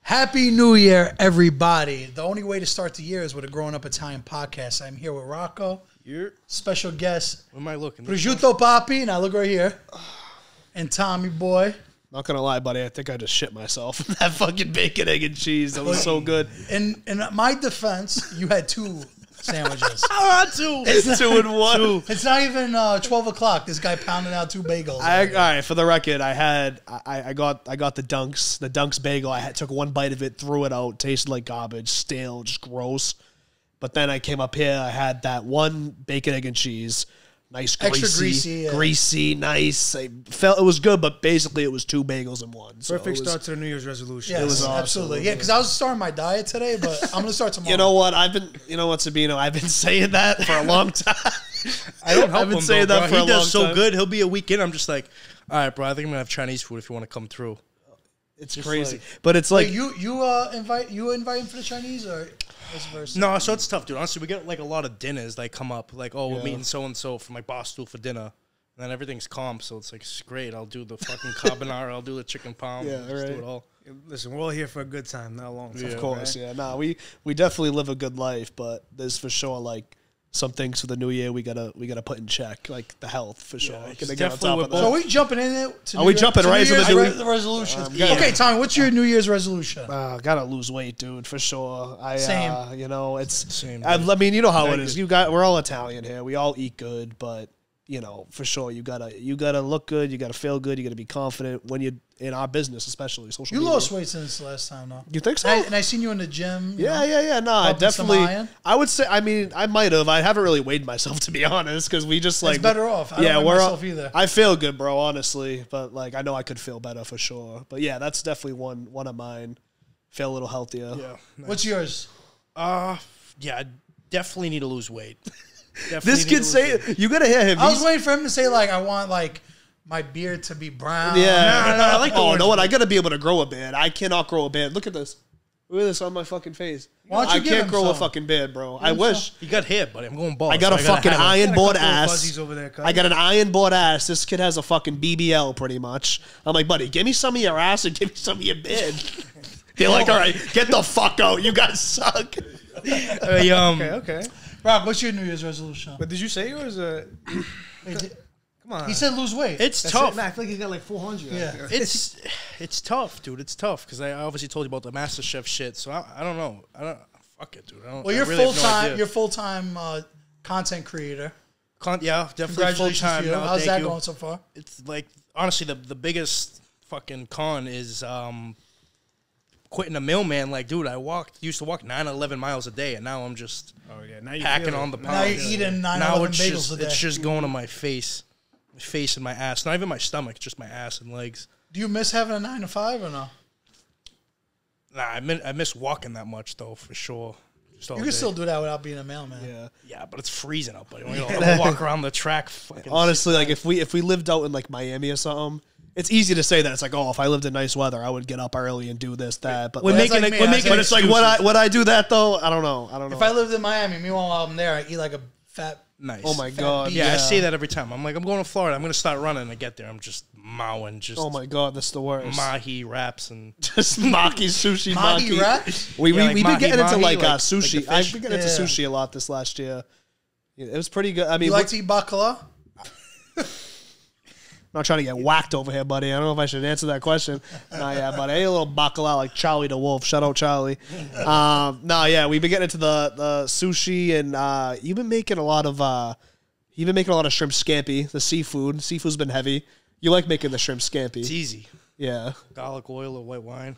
Happy New Year, everybody. The only way to start the year is with a Growing Up Italian podcast. I'm here with Rocco. Special guest. What am I looking? Prosciutto Papi. Now look right here. And Tommy Boy. Not gonna lie, buddy. I think I just shit myself. That fucking bacon, egg, and cheese. That was so good. In my defense, you had two sandwiches. Two. It's 2 and 1. It's not even 12 o'clock. This guy pounding out 2 bagels. All right, for the record, I got the Dunks bagel. I took one bite of it, threw it out, tasted like garbage, stale, just gross. But then I came up here, I had that one bacon, egg, and cheese. Nice, greasy, nice. I felt it was good, but basically it was 2 bagels in one. So perfect start to the New Year's resolution. Yes, it was awesome. Absolutely. Yeah, because I was starting my diet today, but I'm going to start tomorrow. You know what? Sabino? I've been saying that for a long time. I don't help I've been him, saying though, that bro. for a long time. He does so good. He'll be a week in. I'm just like, all right, bro, I think I'm going to have Chinese food if you want to come through. It's just crazy. Like, but it's like... Wait, you invite him for the Chinese or vice versa? No, so it's tough, dude. Honestly, we get like a lot of dinners that come up. Like, oh, we're meeting so-and-so from like Bar Stool for dinner. And then everything's calm, so it's like, it's great. I'll do the fucking carbonara. I'll do the chicken palm. Yeah, Just right. do it all. Listen, we're all here for a good time, not a long time. Of course, right? yeah. Nah, we definitely live a good life, but there's for sure like some things for the new year we gotta put in check, like the health for sure. Yeah, Gotta get on top of that. So are we jumping in it? Are we jumping right into the resolutions? Okay, Tommy, what's your New Year's resolution? Gotta lose weight, dude, for sure. Same. You know, it's same. I mean, you know how it is. We're all Italian here. We all eat good, but you know, for sure, you gotta look good. You gotta feel good. You gotta be confident when you're in our business, especially social media. You lost weight since the last time, though. You think so? And I seen you in the gym. Yeah. No, I definitely. I would say. I mean, I might have. I haven't really weighed myself, to be honest, because we just like. It's better off. I don't weigh myself either. I feel good, bro. Honestly, but like I know I could feel better for sure. But yeah, that's definitely one of mine. Feel a little healthier. Yeah. Nice. What's yours? Yeah, I definitely need to lose weight. This kid say you gotta hear him. I was waiting for him to say like I want like my beard to be brown. Yeah, no, I like the oh, orange know what? beard. I gotta be able to grow a beard. I cannot grow a beard. Look at this. Look at this on my fucking face. Why don't you I give can't him grow a some? fucking beard, bro. I wish. You got hair, buddy. I'm going bald. I got a fucking iron board ass. Fuzzies over there, I got an iron board ass. This kid has a fucking BBL, pretty much. I'm like, buddy, give me some of your ass and give me some of your beard. They're like, all right, get the fuck out. You guys suck. Okay. Rob, what's your New Year's resolution? But did you say yours? Come on. He said lose weight. It's That's tough. Nah, I feel like he's got like 400. Yeah. It's tough, dude. It's tough because I obviously told you about the MasterChef shit. So I don't know. Fuck it, dude. Well, you're really full-time. You're full-time content creator. Yeah, definitely Congratulations full-time. to you. No, How's thank that you. going so far? It's like honestly the biggest fucking con is quitting the mailman. Like, dude, used to walk 9 or 11 miles a day, and now I'm just packing on the pounds. Now you're eating 9 now 11 it's bagels just, a day. It's just going to my face and my ass. Not even my stomach, just my ass and legs. Do you miss having a 9 to 5 or no? Nah, I miss walking that much though, for sure. Just all You can day. still do that without being a mailman. Yeah. Yeah, but it's freezing out, buddy. I'll walk around the track. Honestly, like if we lived out in like Miami or something, it's easy to say that. It's like, oh, if I lived in nice weather, I would get up early and do this, that. But we're like, making but it's like would I do that though? I don't know. If I lived in Miami, meanwhile while I'm there, I eat like a fat. nice. Oh my god. Yeah, I say that every time. I'm like, I'm going to Florida. I'm going to start running. And I get there, I'm just mowing. Just Oh my god, that's the worst. mahi wraps and Just maki sushi Mahi maki. wraps? We've like been getting into mahi, like like sushi. the fish. I've been getting into sushi a lot this last year. Yeah, it was pretty good. I mean, You like to eat bacala? I'm not trying to get whacked over here, buddy. I don't know if I should answer that question. Nah, yeah, buddy. I ate a little bacala like Charlie the Wolf. Shout out Charlie. We've been getting into the sushi, and you've been making a lot of shrimp scampi, the seafood. Seafood's been heavy. You like making the shrimp scampi? it's easy. Yeah. Garlic oil or white wine.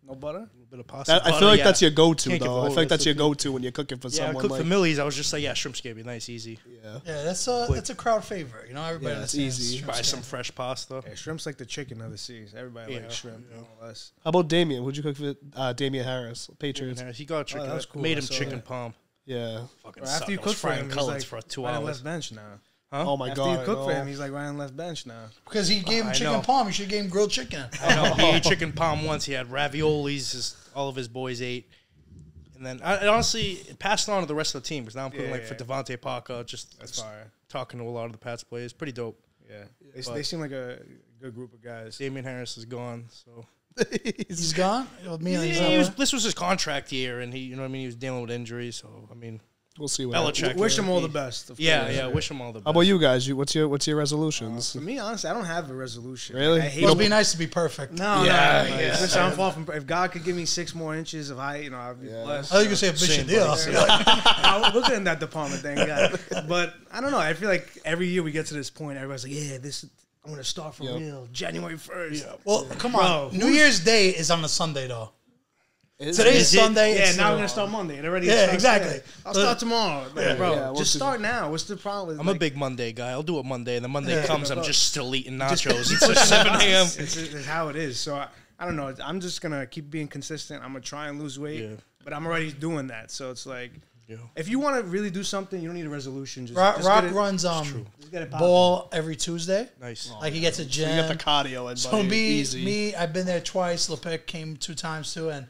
No butter? A little bit of pasta. I feel like that's your go-to, Can't give though. a I feel like that's your recipe. go-to when you're cooking for Yeah, I someone. cooked Like, for Millie's. I was just like, yeah, shrimp scampi, nice, easy. Yeah, that's a crowd favorite. You know, everybody Yeah, it's understands easy. shrimp Buy some scampi. fresh pasta. Yeah, shrimp's like the chicken of the seas. Everybody likes shrimp, more or less. how about Damien? What'd you cook for Damien Harris, Patriots? He got chicken. that was cool. Made I him saw chicken that. palm. Yeah. Fucking Well, after sucked. you I was cook for frying him, he's cutlets like for 2 right on hours. left bench now. Huh? Oh my After god. you cook for no. him, he's like right on left bench now. Because he gave him I chicken know. palm. You should have gave him grilled chicken. I know. He ate chicken palm once. He had raviolis. All of his boys ate. And then, I honestly, it passed on to the rest of the team because now I'm cooking for Devontae Parker. That's fire. Talking to a lot of the Pats players. Pretty dope. Yeah. They seem like a good group of guys. Damian Harris is gone, so He's gone. This was his contract year, and he was dealing with injuries. So I mean, we'll see what Belichick. Wish him all the best. Yeah. Wish him all the best. How about you guys? What's your resolutions? For me, honestly, I don't have a resolution. Really? It'd be nice to be perfect. No. Listen, I'm far from. If God could give me 6 more inches of height, I'd be blessed. I think you say a big deal. I'm looking in that department, thank God. But I don't know. I feel like every year we get to this point, everybody's like, "Yeah, I'm gonna start for real, January 1st." Yeah. Well, come on. New Year's Day is on a Sunday, though. Today's Sunday. Yeah, now we're gonna start Monday. It already exactly. I'll start tomorrow, bro. Just start now. What's the problem? I'm a big Monday guy. I'll do it Monday, and then Monday comes, I'm just still eating nachos. It's like 7 a.m. It's how it is. So I don't know. I'm just gonna keep being consistent. I'm gonna try and lose weight, but I'm already doing that. So it's like, if you want to really do something, you don't need a resolution. Rock runs ball every Tuesday. Nice. Like he gets a gym. So you got the cardio and so me, I've been there twice. Lepec came 2 times too, and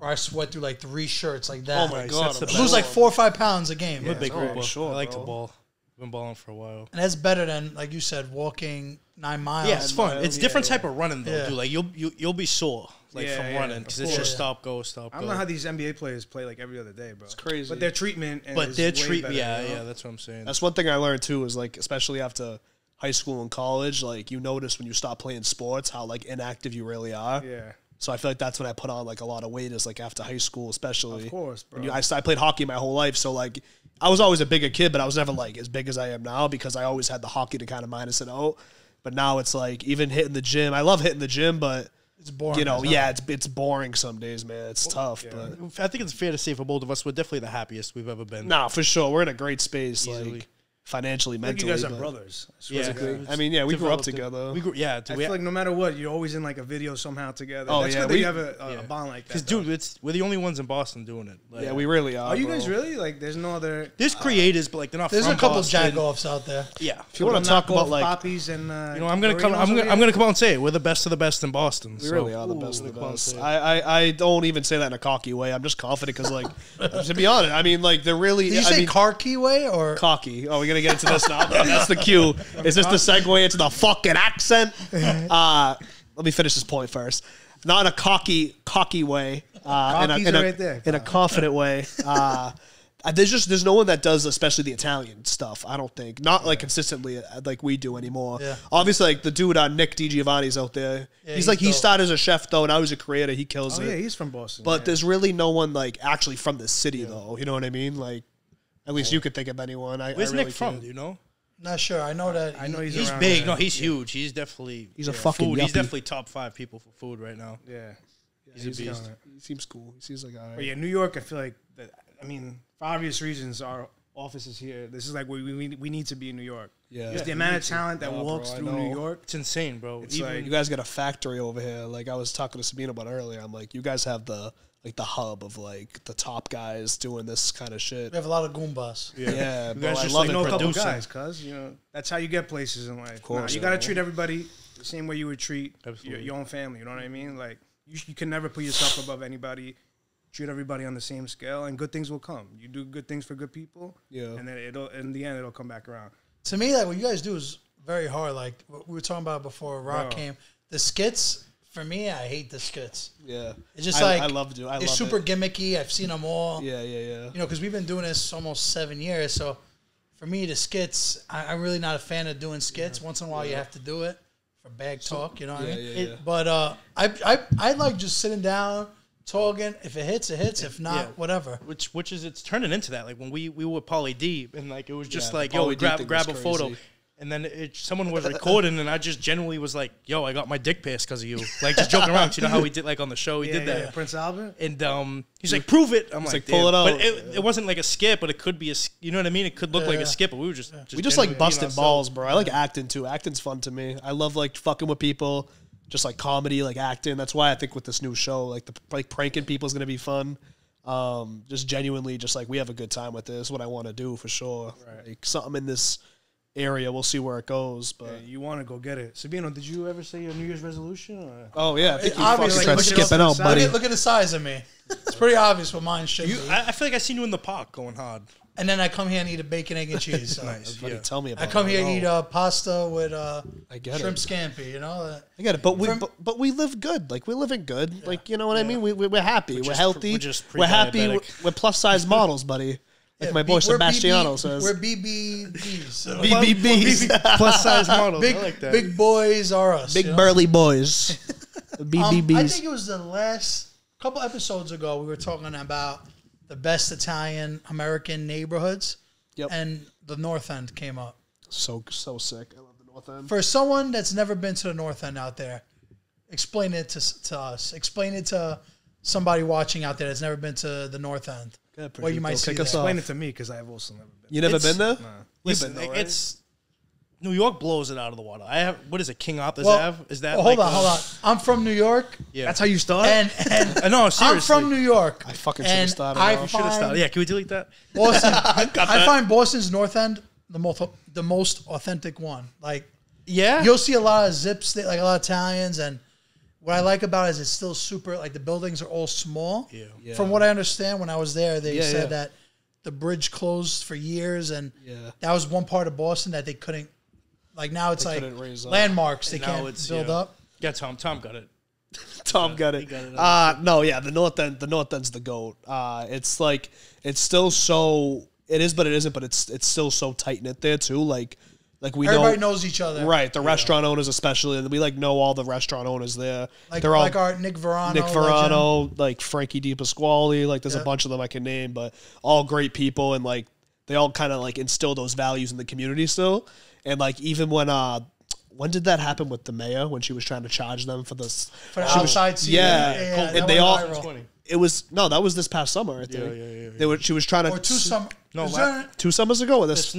I sweat through like 3 shirts like that. Oh my God. I lose like 4 or 5 pounds a game. I'm a big ball. Sure, I like to ball. I've been balling for a while. And that's better than, like you said, walking 9 miles. Yeah, it's fun. It's different type of running though, dude. Like you'll be sore from running because it's just stop, go. I don't know how these NBA players play like every other day, bro. It's crazy. But their treatment that's what I'm saying. That's one thing I learned too is like, especially after high school and college, like you notice when you stop playing sports how like inactive you really are. Yeah. So I feel like that's when I put on like a lot of weight is like after high school, especially. Of course, bro. I played hockey my whole life, so like I was always a bigger kid, but I was never like as big as I am now because I always had the hockey to kind of minus it out. But now it's like even hitting the gym. I love hitting the gym, but it's boring. It's boring some days, man. It's tough. But I think it's fair to say for both of us, we're definitely the happiest we've ever been. Nah, for sure. We're in a great space. Easily. Like financially, mentally. You guys are brothers. I mean, we grew up together. I feel like no matter what, you're always in like a video somehow together. Oh, That's good that you have a bond like that. Because, dude, we're the only ones in Boston doing it. Like, we really are. Are you guys really? Like, there's no other... There's creators, but like they're not There's from a couple Boston. jack-offs out there. Yeah. If you want to talk about like... Poppies and... I'm going to come out and say it. We're the best of the best in Boston. We really are the best of the best. I don't even say that in a cocky way. I'm just confident because, like, to be honest, I mean, like, they're really... Did you say car-key way or... Cocky. Oh, we're going to get into this now. That's the cue. Is this the segue into the fucking accent? Let me finish this point first. Not in a cocky way. In a confident way. There's no one that does, especially the Italian stuff. I don't think not like consistently like we do anymore. Yeah. Obviously, like the dude Nick DiGiovanni's out there. Yeah, he started as a chef though, and I was a creator. He kills it. Yeah, he's from Boston. But there's really no one like actually from the city though. You know what I mean? Like at least you could think of anyone. Where's Nick from? Do you know? Not sure. I know that. I know he's big. There. No, he's huge. He's definitely a fucking food. yuppie. He's definitely top 5 people for food right now. Yeah, he's a beast. He seems cool. He seems like all right. But yeah, New York. I feel like that. I mean, for obvious reasons, our office is here. This is like we need to be in New York. Yeah, just the amount of talent that walks through New York. It's insane, bro. It's like, you guys got a factory over here. Like I was talking to Sabino about earlier. I'm like, you guys have the hub of like the top guys doing this kind of shit. We have a lot of Goombas. Yeah, you guys I just love like it. Know a couple guys, cuz that's how you get places in life. Of course, you got to treat everybody the same way you would treat your own family. You know what I mean? Like you can never put yourself above anybody. Treat everybody on the same scale, and good things will come. You do good things for good people, and then in the end it'll come back around. To me, like what you guys do is very hard. Like what we were talking about before Rock came, the skits. For me, I hate the skits. Yeah, it's just I love to. It's super gimmicky. I've seen them all. Yeah. You know, because we've been doing this almost 7 years. So for me, the skits, I'm really not a fan of doing skits. Once in a while, you have to do it for bag talk. You know what I mean? Yeah. But I like just sitting down, talking. If it hits, it hits. If not, whatever. Which is it's turning into that. Like when we were with Pauly D, and like it was just like, yo, grab a photo. And then someone was recording, and I just genuinely was like, "Yo, I got my dick pierced because of you." Like just joking around. 'Cause you know how we did like on the show, we did that. Yeah. Prince Albert. And he's like, "Prove it." I'm like, "Pull it out." But it wasn't like a skip, but it could be you know what I mean? It could look like a skip, but we were just like busting balls, bro. I like acting too. Acting's fun to me. I love like fucking with people, just like comedy, like acting. That's why I think with this new show, like pranking people is gonna be fun. Just genuinely, just like we have a good time with this. What I want to do for sure. Right. Like something in this area, we'll see where it goes. But you want to go get it. Sabino, did you ever say your New Year's resolution? Or? Oh yeah, I think you obviously fucking skipping out, buddy. Look at the size of me. It's pretty obvious what mine should be. I feel like I seen you in the park going hard. And then I come here and eat a bacon, egg, and cheese. So. Nice. Tell me about it. I come here and eat pasta with shrimp it. scampi, you know? I get it. But we live good. Like, we're living good. Yeah. Like, you know what I mean? We're happy. We're healthy. We're happy. We're plus-size models, buddy. Like my boy Sebastiano says. We're BBBs. BBBs. Plus-size models. Big, I like that. Big boys are us. Big burly boys. BBBs. I think it was the last couple episodes ago we were talking about the best Italian American neighborhoods. Yep. And the North End came up. So sick. I love the North End. For someone that's never been to the North End out there, explain it to us. Explain it to somebody watching out there that's never been to the North End. What you might see there. Explain it to me because I've also never been. You never been there? Nah. Listen, been there, right? it's New York blows it out of the water. I have what is it? King Arthur's Ave? Is that? Hold on. I'm from New York. Yeah, that's how you start. And no, seriously, I'm from New York. I fucking should have started. You should have started. Yeah, can we delete that? Boston. I find Boston's North End the most authentic one. Like, yeah, you'll see a lot of zips, like a lot of Italians, and what I like about it is it's still super. Like the buildings are all small. Yeah. From what I understand, when I was there, they said that the bridge closed for years, and that was one part of Boston that they couldn't. Like now it's like landmarks they can't build up. Yeah, Tom got it. Tom got it. No, yeah, the North End's the GOAT. It's like it's still so it is, but it isn't. But it's still so tight knit there too. Like we everybody knows each other, right? The restaurant owners especially, and we like know all the restaurant owners there. Like they're all like our Nick Verano, like Frankie DiPasquale. Like there's a bunch of them I can name, but all great people, and like they all kind of like instill those values in the community still. And like even when did that happen with the mayor when she was trying to charge them for the outside seating? Yeah, and they all. It was that was this past summer. I think. Yeah. She was trying to. Or 2 summers. No, 2 summers ago. Or this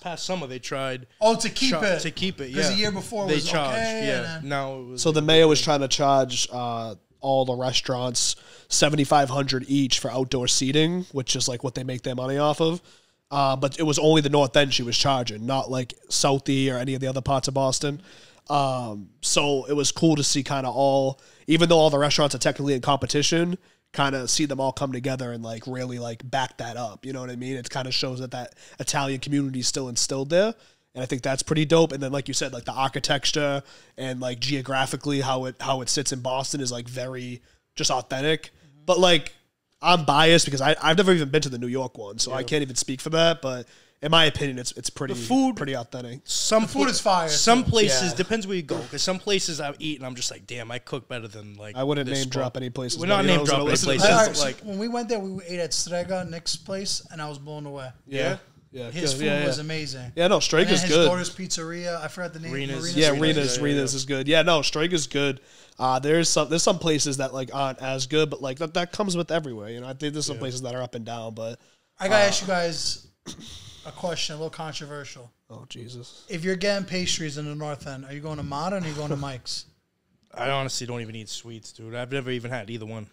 past summer they tried. Oh, to keep it. To keep it. Yeah. Because the year before they was charged. okay. Yeah. Now it was. So the mayor was trying to charge all the restaurants $7,500 each for outdoor seating, which is like what they make their money off of. But it was only the North End she was charging, not like Southie or any of the other parts of Boston. So it was cool to see kind of all, even though all the restaurants are technically in competition, kind of see them all come together and like really like back that up. You know what I mean? It kind of shows that Italian community is still instilled there. And I think that's pretty dope. And then, like you said, like the architecture and like geographically how it sits in Boston is like very just authentic. Mm-hmm. But like, I'm biased because I've never even been to the New York one, so I can't even speak for that. But in my opinion, it's pretty pretty authentic. The food is fire. Some places depends where you go. Because some places I've eaten, I'm just like, damn, I cook better than like. I wouldn't name drop any places. We're not name dropping any places. Right, like when we went there, we ate at Strega, Nick's place, and I was blown away. Yeah. His food was amazing. Yeah, no, Strega's good. His daughter's pizzeria. I forgot the name. Rena's is good. Yeah, no, Strega's good. There's some places that like aren't as good, but like that comes with everywhere. You know, I think there's some places that are up and down, but I gotta ask you guys a question, a little controversial. Oh Jesus! If you're getting pastries in the North End, are you going to Modern or are you going to Mike's? I honestly don't even eat sweets, dude. I've never even had either one.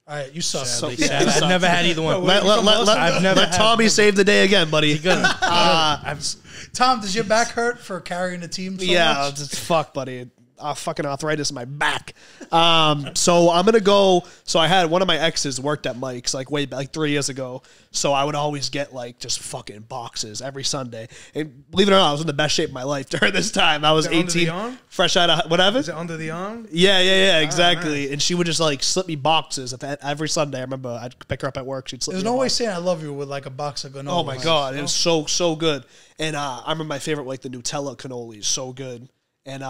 All right, you suck. I've never had either one. Let Tommy save the day again, buddy. Tom, does your back hurt for carrying the team so much? It's fuck, buddy. Fucking arthritis in my back. So I'm gonna go. So I had one of my exes worked at Mike's like 3 years ago. So I would always get like just fucking boxes every Sunday. And believe it or not, I was in the best shape of my life during this time. I was 18, fresh out of whatever. Is it under the arm? Yeah, exactly. Nice. And she would just like slip me boxes every Sunday. I remember I'd pick her up at work. She'd slip. There's me no way saying I love you with like a box of granola. Oh my god, it was so good. And I remember my favorite like the Nutella cannolis, so good. And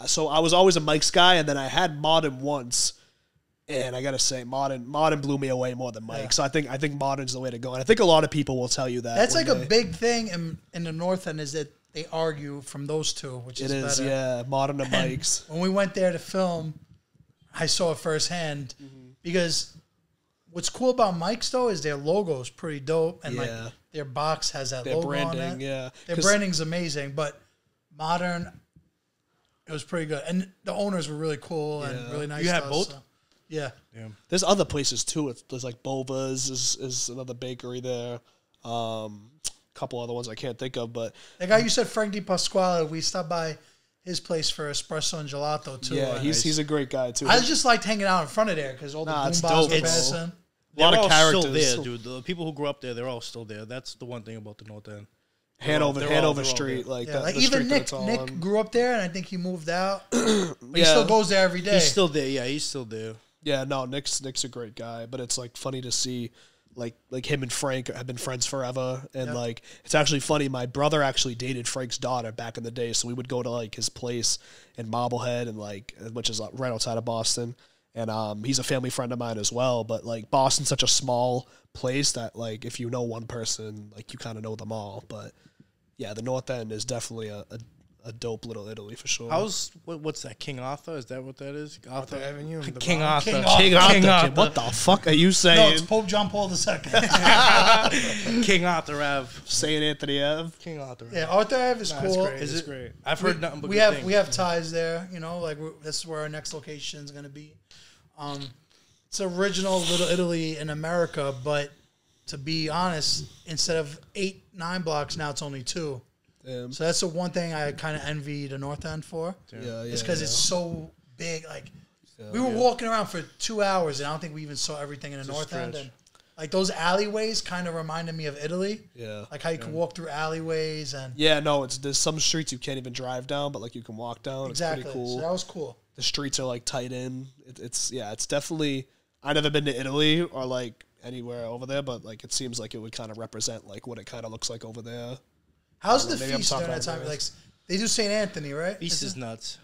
so I was always a Mike's guy, and then I had Modern once, and I gotta say, Modern blew me away more than Mike. Yeah. So I think Modern's the way to go, and I think a lot of people will tell you that. That's like a big thing in the North End is that they argue from those two, which is better. Yeah, Modern and Mike's. When we went there to film, I saw it firsthand because what's cool about Mike's though is their logo is pretty dope, and like their box has that logo branding, on it. Yeah, their branding's amazing, but Modern. It was pretty good, and the owners were really cool and really nice. You had both? So. Yeah. There's other places too. There's like Bova's is another bakery there. Couple other ones I can't think of, but the guy you said, Frank DiPasquale, we stopped by his place for espresso and gelato too. Yeah, he's a great guy too. I just liked hanging out in front of there because all the boom bars were passing. A lot of characters. Still there, dude. The people who grew up there, they're all still there. That's the one thing about the North End. Hanover Street, like even Nick grew up there, and I think he moved out. But he still goes there every day. He's still there. Yeah, he's still there. Yeah, no, Nick's a great guy, but it's like funny to see like him and Frank have been friends forever, and like it's actually funny. My brother actually dated Frank's daughter back in the day, so we would go to like his place in Marblehead, and like which is right outside of Boston, and he's a family friend of mine as well. But like Boston's such a small place that like if you know one person, like you kind of know them all, but. Yeah, the North End is definitely a dope little Italy for sure. What's that? King Arthur? Is that what that is? Arthur Avenue. King Arthur. King Arthur. What the fuck are you saying? No, it's Pope John Paul II. King Arthur Ave. St. Anthony Ave. King Arthur. Yeah, Arthur Ave is cool. It's great. I've heard nothing but we have ties there. You know, like this is where our next location is going to be. It's original Little Italy in America, but. To be honest, instead of 8-9 blocks, now it's only 2. Damn. So that's the one thing I kind of envy the North End for. Yeah, it's because it's so big. Like we were walking around for 2 hours, and I don't think we even saw everything in the North End. And like those alleyways kind of reminded me of Italy. Yeah, like how you can walk through alleyways and. Yeah, no, there's some streets you can't even drive down, but like you can walk down. Exactly. It's pretty cool. So that was cool. The streets are like tight in. It's definitely. I've never been to Italy or like. Anywhere over there, but like it seems like it would kind of represent like what it kind of looks like over there. How's the feast during that time? Like they do St. Anthony, right? Feast is nuts.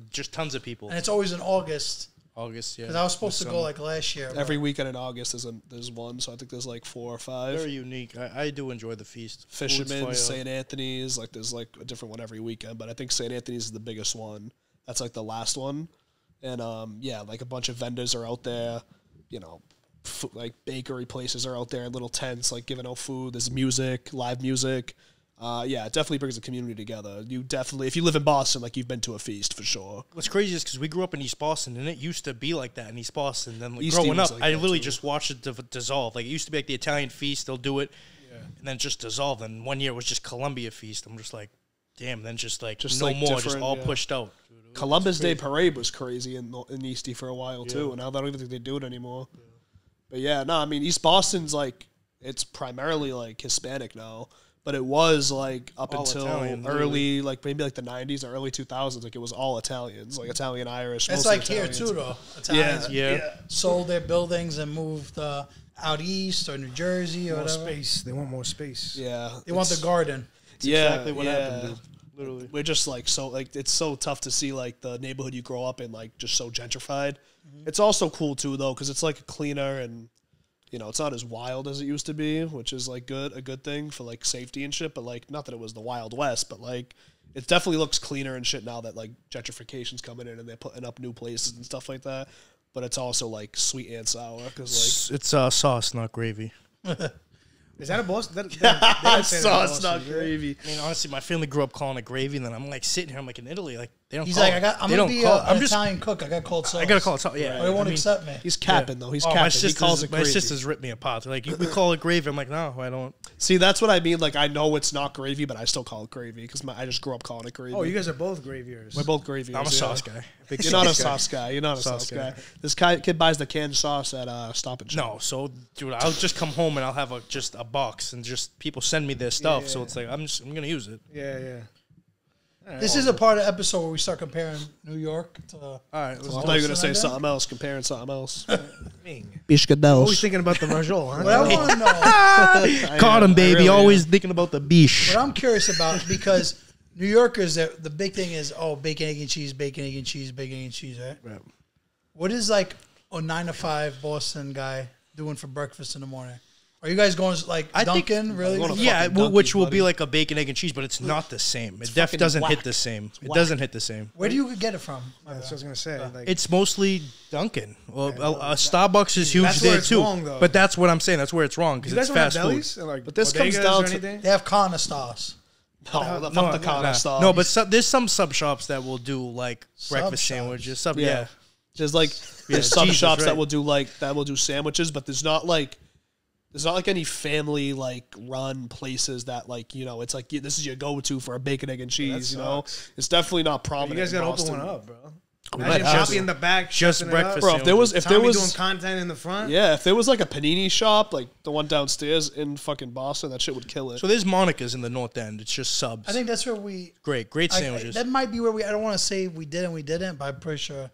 Just tons of people, and it's always in August. Yeah. Because I was supposed to go like last year. Every weekend in August there's one, so I think there's like 4 or 5. Very unique. I do enjoy the feast. Fisherman, St. Anthony's, like there's like a different one every weekend, but I think St. Anthony's is the biggest one. That's like the last one, and like a bunch of vendors are out there, you know. Like bakery places are out there, little tents, like giving out food. There's music, live music. It definitely brings the community together. You definitely, if you live in Boston, like you've been to a feast for sure. What's crazy is because we grew up in East Boston, and it used to be like that in East Boston. Then like, growing up, like I literally just watched it dissolve. Like it used to be like the Italian feast, they'll do it, and then just dissolve. And one year it was just Columbia feast. I'm just like, damn. Then just no like more, just all pushed out. Dude, Columbus Day Parade was crazy in Eastie for a while too, and now I don't even think they do it anymore. Yeah. But yeah, no, I mean, East Boston's like, it's primarily like Hispanic now, but it was like up all until Italian, early, like maybe like the 90s or early 2000s, like it was all Italians, like Italian, Irish. It's like Italians. Here too, though. Italians sold their buildings and moved out east or New Jersey or more whatever. Space. They want more space. Yeah. They want the garden. It's exactly what happened, dude. Literally. We're just like, so like, it's so tough to see like the neighborhood you grow up in, like just so gentrified. Mm-hmm. It's also cool too, though, because it's like cleaner and, you know, it's not as wild as it used to be, which is like a good thing for like safety and shit. But like, not that it was the Wild West, but like, it definitely looks cleaner and shit now that like gentrification's coming in and they're putting up new places and stuff like that. But it's also like sweet and sour because like it's sauce, not gravy. Is that a Boston? That's sauce, not gravy. I mean, honestly, my family grew up calling it gravy, and then I'm like sitting here, I'm like in Italy, like they don't. He's call like, it. I'm gonna be an Italian cook. I got called sauce. I gotta call it sauce. Yeah, they won't accept me. He's capping though. He's capping. He calls it gravy. My sisters rip me apart. They're like, we call it gravy. I'm like, no, I don't. See, that's what I mean. Like, I know it's not gravy, but I still call it gravy because I just grew up calling it gravy. Oh, you guys are both graviers. We're both graviers. I'm a sauce guy. You're not a sauce guy. You're not a sauce guy. This kid buys the canned sauce at Stop and Shop. No, so dude, I'll just come home and I'll have just a box and just people send me their stuff. So it's like I'm gonna use it. Yeah. This is a part of the episode where we start comparing New York to. All right, I thought you were gonna say something else. Comparing something else. Biscados. Always thinking about the Rajol, huh? What I want to know. Caught him, baby. Really always thinking about the biche. What I'm curious about, because New Yorkers, the big thing is bacon, egg, and cheese, bacon, egg, and cheese, bacon, egg, and cheese, right? Right. What is like a 9 to 5 Boston guy doing for breakfast in the morning? Are you guys going like Dunkin'? Really? Yeah, which will be like a bacon, egg, and cheese, but it's not the same. It definitely doesn't hit the same. It doesn't hit the same. Where do you get it from? That's what I was gonna say. Like, it's mostly Dunkin'. Well, Starbucks is huge there too. Wrong, but that's what I'm saying. That's where it's wrong because it's fast food. Like, but this comes down to they have Carne Stars. No, the Carne Stars. No, but there's some sub shops that will do like breakfast sandwiches. Yeah. There's like sub shops that will do sandwiches, but there's not like any family like run places that like, you know, it's like this is your go-to for a bacon, egg, and cheese. You know, it's definitely not prominent. You guys gotta open one up, bro. Imagine Papi in the back, just breakfast. Bro, if there was doing content in the front, yeah, if there was like a panini shop, like the one downstairs in fucking Boston, that shit would kill it. So there's Monica's in the North End. It's just subs. I think that's where we great sandwiches. That might be where we. I don't want to say we did and we didn't, but I'm pretty sure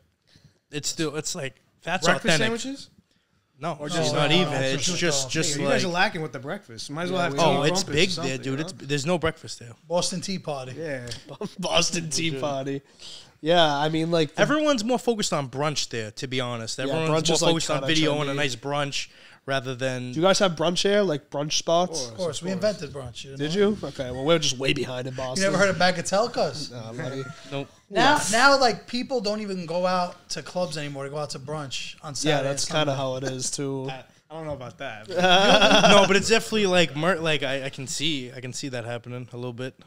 it's like that's breakfast authentic. sandwiches. No, or just not even. It's just you guys are lacking with the breakfast. Might as well have. It's big there, dude. There's no breakfast there. Boston Tea Party. Yeah, Boston Tea Party. Yeah, I mean, like everyone's more focused on brunch there. To be honest, everyone's more focused on video and a nice brunch rather than. Do you guys have brunch here, like brunch spots? Of course. We invented brunch. Did you? Okay, well we're just way behind in Boston. You never heard of Bagatelle? No, buddy. Nope. Now, like people don't even go out to clubs anymore. They go out to brunch on Saturday. Yeah, that's kind of how it is too. I don't know about that. No, but it's definitely like I can see that happening a little bit.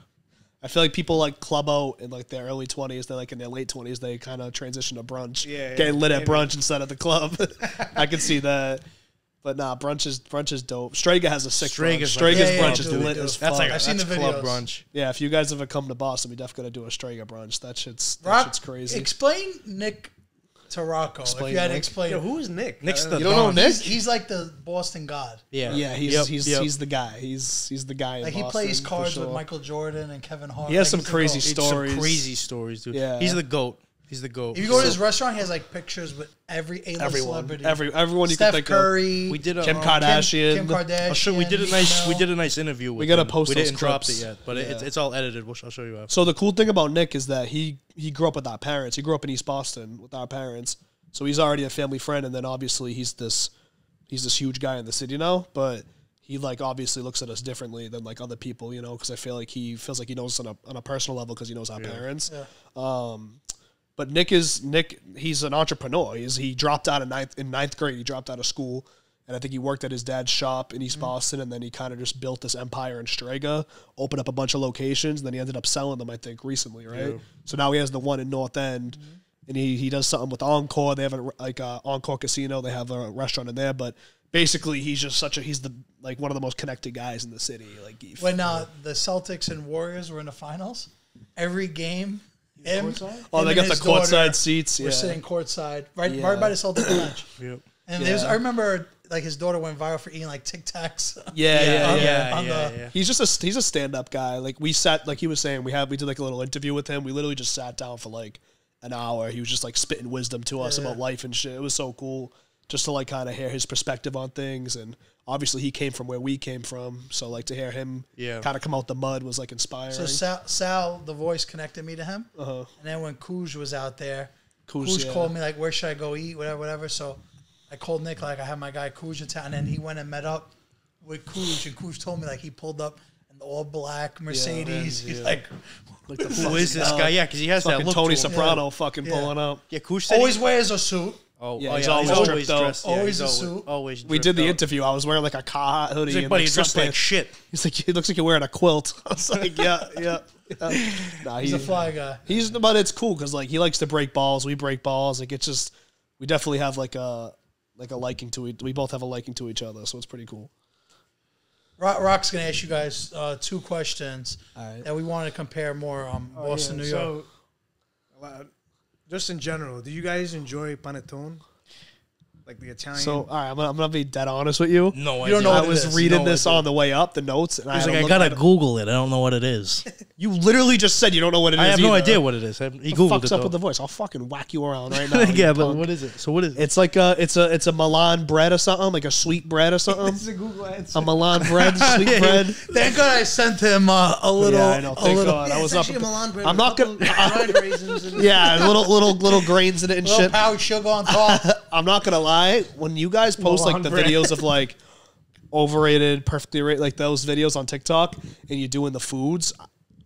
I feel like people like club out in like their early 20s. They're like in their late 20s. They kind of transition to brunch. Yeah, getting lit at brunch instead of the club. I can see that. But nah, brunch is dope. Strega has a sick brunch. Strega's brunch is lit as fuck. That's like I've seen the club videos. brunch. Yeah, if you guys ever come to Boston, we definitely gotta do a Strega brunch. That shit's crazy. Explain Nick to Rocco. If you had to explain. Yo, who is Nick? Nick's the you don't know Nick? He's like the Boston god. Yeah, he's the guy. He's the guy. Like in he Boston, plays cards for sure. with Michael Jordan and Kevin Hart. He has like, some crazy stories. Some crazy stories, dude. Yeah. He's the GOAT. He's the GOAT. If you go to his restaurant, he has like pictures with every A-list celebrity. Everyone you Steph can think Curry. of. We did Kim Kardashian. Kim Kardashian. I'll show, we did a nice interview with We gotta him. post We those didn't drop clips. it yet, but it's all edited. I'll show you after. So the cool thing about Nick is that he grew up with our parents. He grew up in East Boston with our parents. So he's already a family friend, and then obviously he's this huge guy in the city now. But he like obviously looks at us differently than like other people, you know, because I feel like he feels like he knows us on a personal level because he knows our parents. Yeah. But Nick, he's an entrepreneur. He dropped out in ninth grade. He dropped out of school, and I think he worked at his dad's shop in East Boston, and then he kind of just built this empire in Strega, opened up a bunch of locations, and then he ended up selling them, I think, recently, right? Yeah. So now he has the one in North End, and he does something with Encore. They have a Encore Casino. They have a restaurant in there, but basically he's just he's one of the most connected guys in the city. Like when the Celtics and Warriors were in the finals, every game. They got the courtside seats. We're sitting courtside, right by the Celtics bench. Yep. And I remember like his daughter went viral for eating like Tic Tacs. Yeah. He's a stand-up guy. Like we sat, like he was saying, we did like a little interview with him. We literally just sat down for like an hour. He was just like spitting wisdom to us about life and shit. It was so cool just to like kind of hear his perspective on things. And obviously he came from where we came from, so like to hear him kind of come out the mud was like inspiring. So Sal, the voice, connected me to him. And then when Kuj was out there, Kuj called me like, where should I go eat, whatever. So I called Nick, like I have my guy Kuj in town, and then he went and met up with Kuj, and Kuj told me like he pulled up in the all black Mercedes. He's like who is this guy? Yeah, because he has that look. Tony Soprano fucking pulling up. Yeah, Kuj said always wears a suit. He's always dressed. Always a suit. Always. We did the interview. I was wearing like a Carhartt hoodie. He's like, buddy, you're dressed like shit. He's like, he looks like you're wearing a quilt. I was like, yeah. Nah, he's a fly guy. But it's cool because like he likes to break balls. We break balls. Like it's just, we definitely have like a liking to it. We both have a liking to each other, so it's pretty cool. Rock's gonna ask you guys 2 questions that we want to compare more. Boston, New York. Just in general, do you guys enjoy Panettone? Like the Italian? So, all right, I'm gonna be dead honest with you. No, you don't know. I was reading this on the way up, the notes, and I gotta Google it. I don't know what it is. You literally just said you don't know what it is. I have no idea what it is. He Googled it. Up with the voice. I'll fucking whack you around right now. Yeah, but what is it? So what is it? It's like it's a Milan bread or something, like a sweet bread or something. This is a Google answer. A Milan bread, sweet bread. Thank God I sent him a little. Yeah, I know. Thank God. I was up. A Milan bread. I'm not gonna. Raisins in it. Yeah, little grains in it and little shit. powdered sugar on top. I'm not gonna lie. When you guys post like the videos of like overrated, perfectly rated, like those videos on TikTok, and you're doing the foods,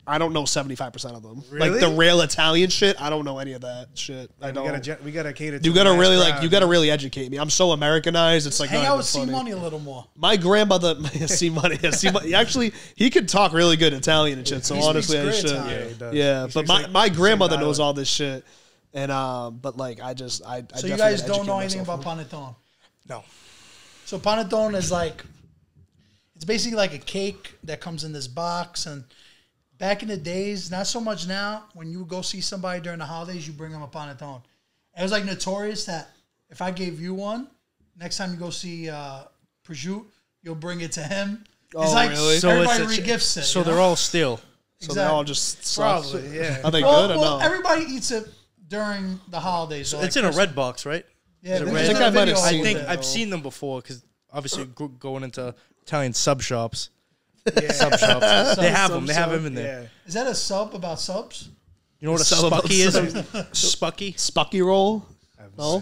I don't know 75% of them. Really? Like the real Italian shit, I don't know any of that shit. I don't. We gotta cater to You gotta really you gotta really educate me. I'm so Americanized. It's like hang out with funny. C-Money a little more. My grandmother, C-Money, actually, he could talk really good Italian and shit. So honestly, I should. Italian. Yeah, he does. Yeah, He but speaks my grandmother dialect. knows all this shit, and but like I So you definitely guys gotta don't know educate anything myself. about panettone? No. So panettone is like, it's basically like a cake that comes in this box. And back in the days, not so much now, when you go see somebody during the holidays, you bring them a panettone. It was like notorious that if I gave you one, next time you go see Prosciutto, you'll bring it to him. It's like really? everybody re-gifts it. So they're all stale. So they're all just probably, yeah. Are they good or no? Everybody eats it during the holidays. So it's like in a red box, right? Yeah, I think I might have seen. I think I've seen them before because obviously going into Italian sub shops. Yeah. Sub shops. They have them. They have them in there. Yeah. Is that a sub about subs? You know what a Sub about spucky is? subs. Spucky. Spucky roll. No.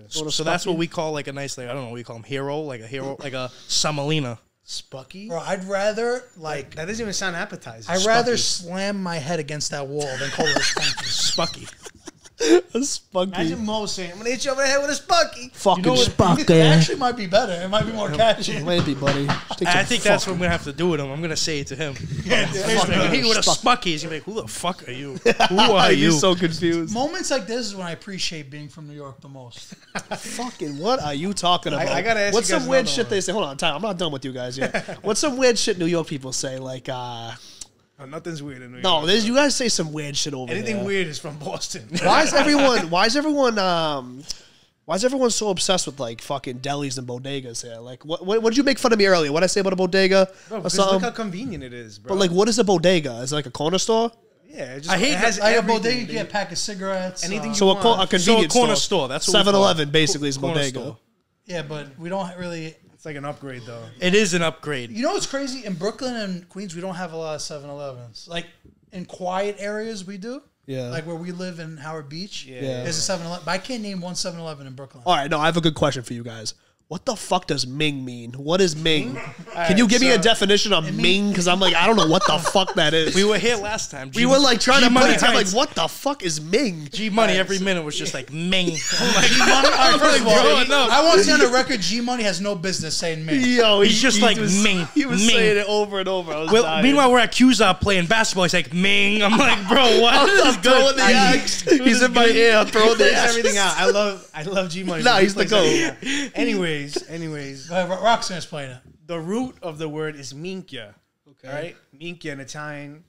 So that's what we call like a nice, like I don't know what we call them, hero, like a Samalina. Spucky? Bro, I'd rather like That doesn't even sound appetizing. I'd rather slam my head against that wall than call it a spunky. Spucky. A spunky. Imagine Mo saying, I'm gonna hit you over the head with a spucky. Fucking It spunky. actually might be better. It might be more catchy. Maybe, buddy. I think that's what I'm gonna have to do with him. I'm gonna say it to him. Hey, with a spucky, he's gonna be like, "Who the fuck are you? Who are you?" so confused. Moments like this is when I appreciate being from New York the most. Fucking what are you talking about? I gotta ask What's you guys some weird another shit one. they say? Hold on, time. I'm not done with you guys yet. What's some weird shit New York people say? Like, Oh, nothing's weird in New York. no, you guys say some weird shit over Anything there. weird is from Boston. Why is everyone so obsessed with like fucking delis and bodegas here? Like, what did you make fun of me earlier? What did I say about a bodega Bro, or because something? look how convenient it is, bro. But like, what is a bodega? Is it like a corner store? yeah, it just, I hate it has Like a everything, bodega, you dude. get a pack of cigarettes. Anything you So want. a convenience corner store, that's what we call it. 7-Eleven basically is a Corner bodega. store. Yeah, but we don't really. It's like an upgrade, though. It is an upgrade. You know what's crazy? In Brooklyn and Queens, we don't have a lot of 7-Elevens. Like in quiet areas, we do. Yeah. Like where we live in Howard Beach. Yeah. There's a 7-Eleven. But I can't name one 7-Eleven in Brooklyn. All right, no, I have a good question for you guys. What the fuck does Ming mean? What is Ming? Can you give me a definition of Ming? Because I'm like, I don't know what the fuck that is. We were here last time. We were like trying to put G-Money it down. Like, Heights. what the fuck is Ming? G Money every minute was just like Ming. I'm like, First of all, bro, no. I want to see on the record, G Money has no business saying me. Yo, He's just like was, Ming. He was Ming. saying it over and over. I was Well, dying. meanwhile, we're at Cusack playing basketball. He's like Ming. I'm like, bro, what? I'm throwing the axe. He's in my ear. I'm throwing the Plays axe. everything out. I love G Money. Nah, he's the goat. Anyways, Roxanne's playing it. the root of the word is minchia. Okay. Right? Minchia in Italian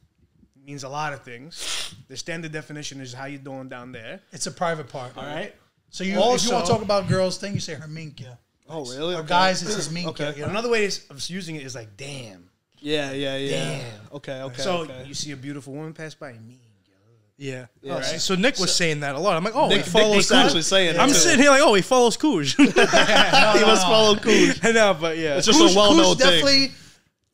means a lot of things. The standard definition is how you doing down there. It's a private part. All right. So if you want to talk about girls' thing, you say her minkia. Oh, really? Or guys, it's his minkia. Okay. You know? Another way of using it is like damn. Yeah. Damn. Okay. So you see a beautiful woman pass by, minchia. Yeah. Yeah. So Nick was saying that a lot. I'm like, oh, Nick he follows was actually saying it. I'm too. sitting here like, oh, he follows Cooge. He must follow Cooge. I know, but yeah. It's just a well-known thing. definitely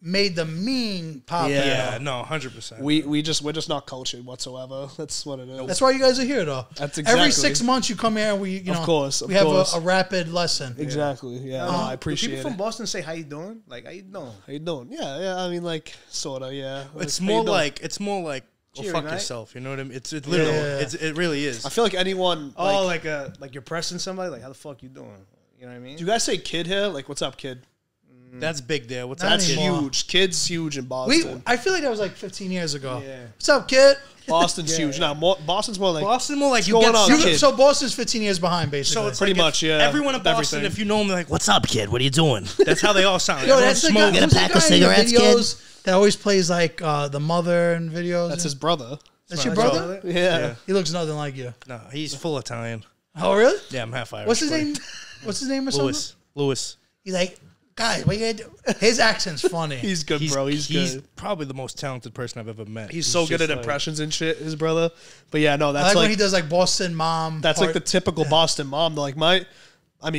made the mean pop. Yeah, no, 100%. We're just not cultured whatsoever. That's what it is. That's why you guys are here, though. That's Every exactly. 6 months you come here and we, Of course, we have a rapid lesson. Exactly. Yeah. No, I Do appreciate people it. from Boston say how you doing? Like how you doing? How you doing? Yeah. I mean, like, sorta. Yeah. It's Like, how you more doing? like go Cheery fuck night. yourself. You know what I mean? It's literally it really is. I feel like anyone. Oh, Like, like you're pressing somebody. Like how the fuck you doing? You know what I mean? do you guys say kid here? Like, what's up, kid? That's big there. What's Not up, That's kid? anymore. huge. Kid's huge in Boston. I feel like that was like 15 years ago. Yeah. What's up, kid? Boston's huge. Now, Boston's more like Boston more like you going get on, you- kid? So Boston's 15 years behind, basically. So it's pretty like much, if yeah. Everyone in with Boston, everything. if you know them, they're like, "What's up, kid? What are you doing?" That's how they all sound. Yo, Everyone that's the guy, smoking. who's the pack of guy in the cigarettes, kid? videos that always plays like the mother in videos. that's his brother. That's your brother? Yeah. He looks nothing like you. No, he's full Italian. Oh, really? Yeah, I'm half Irish. What's his buddy. name? What's his name or something? Lewis. He's like, guys, what you gonna do? His accent's funny. He's good, bro. He's good. probably the most talented person I've ever met. He's so good at just like- impressions and shit, his brother. But yeah, no, I that's like like when he does like Boston mom. that's like the part. typical Boston mom. Like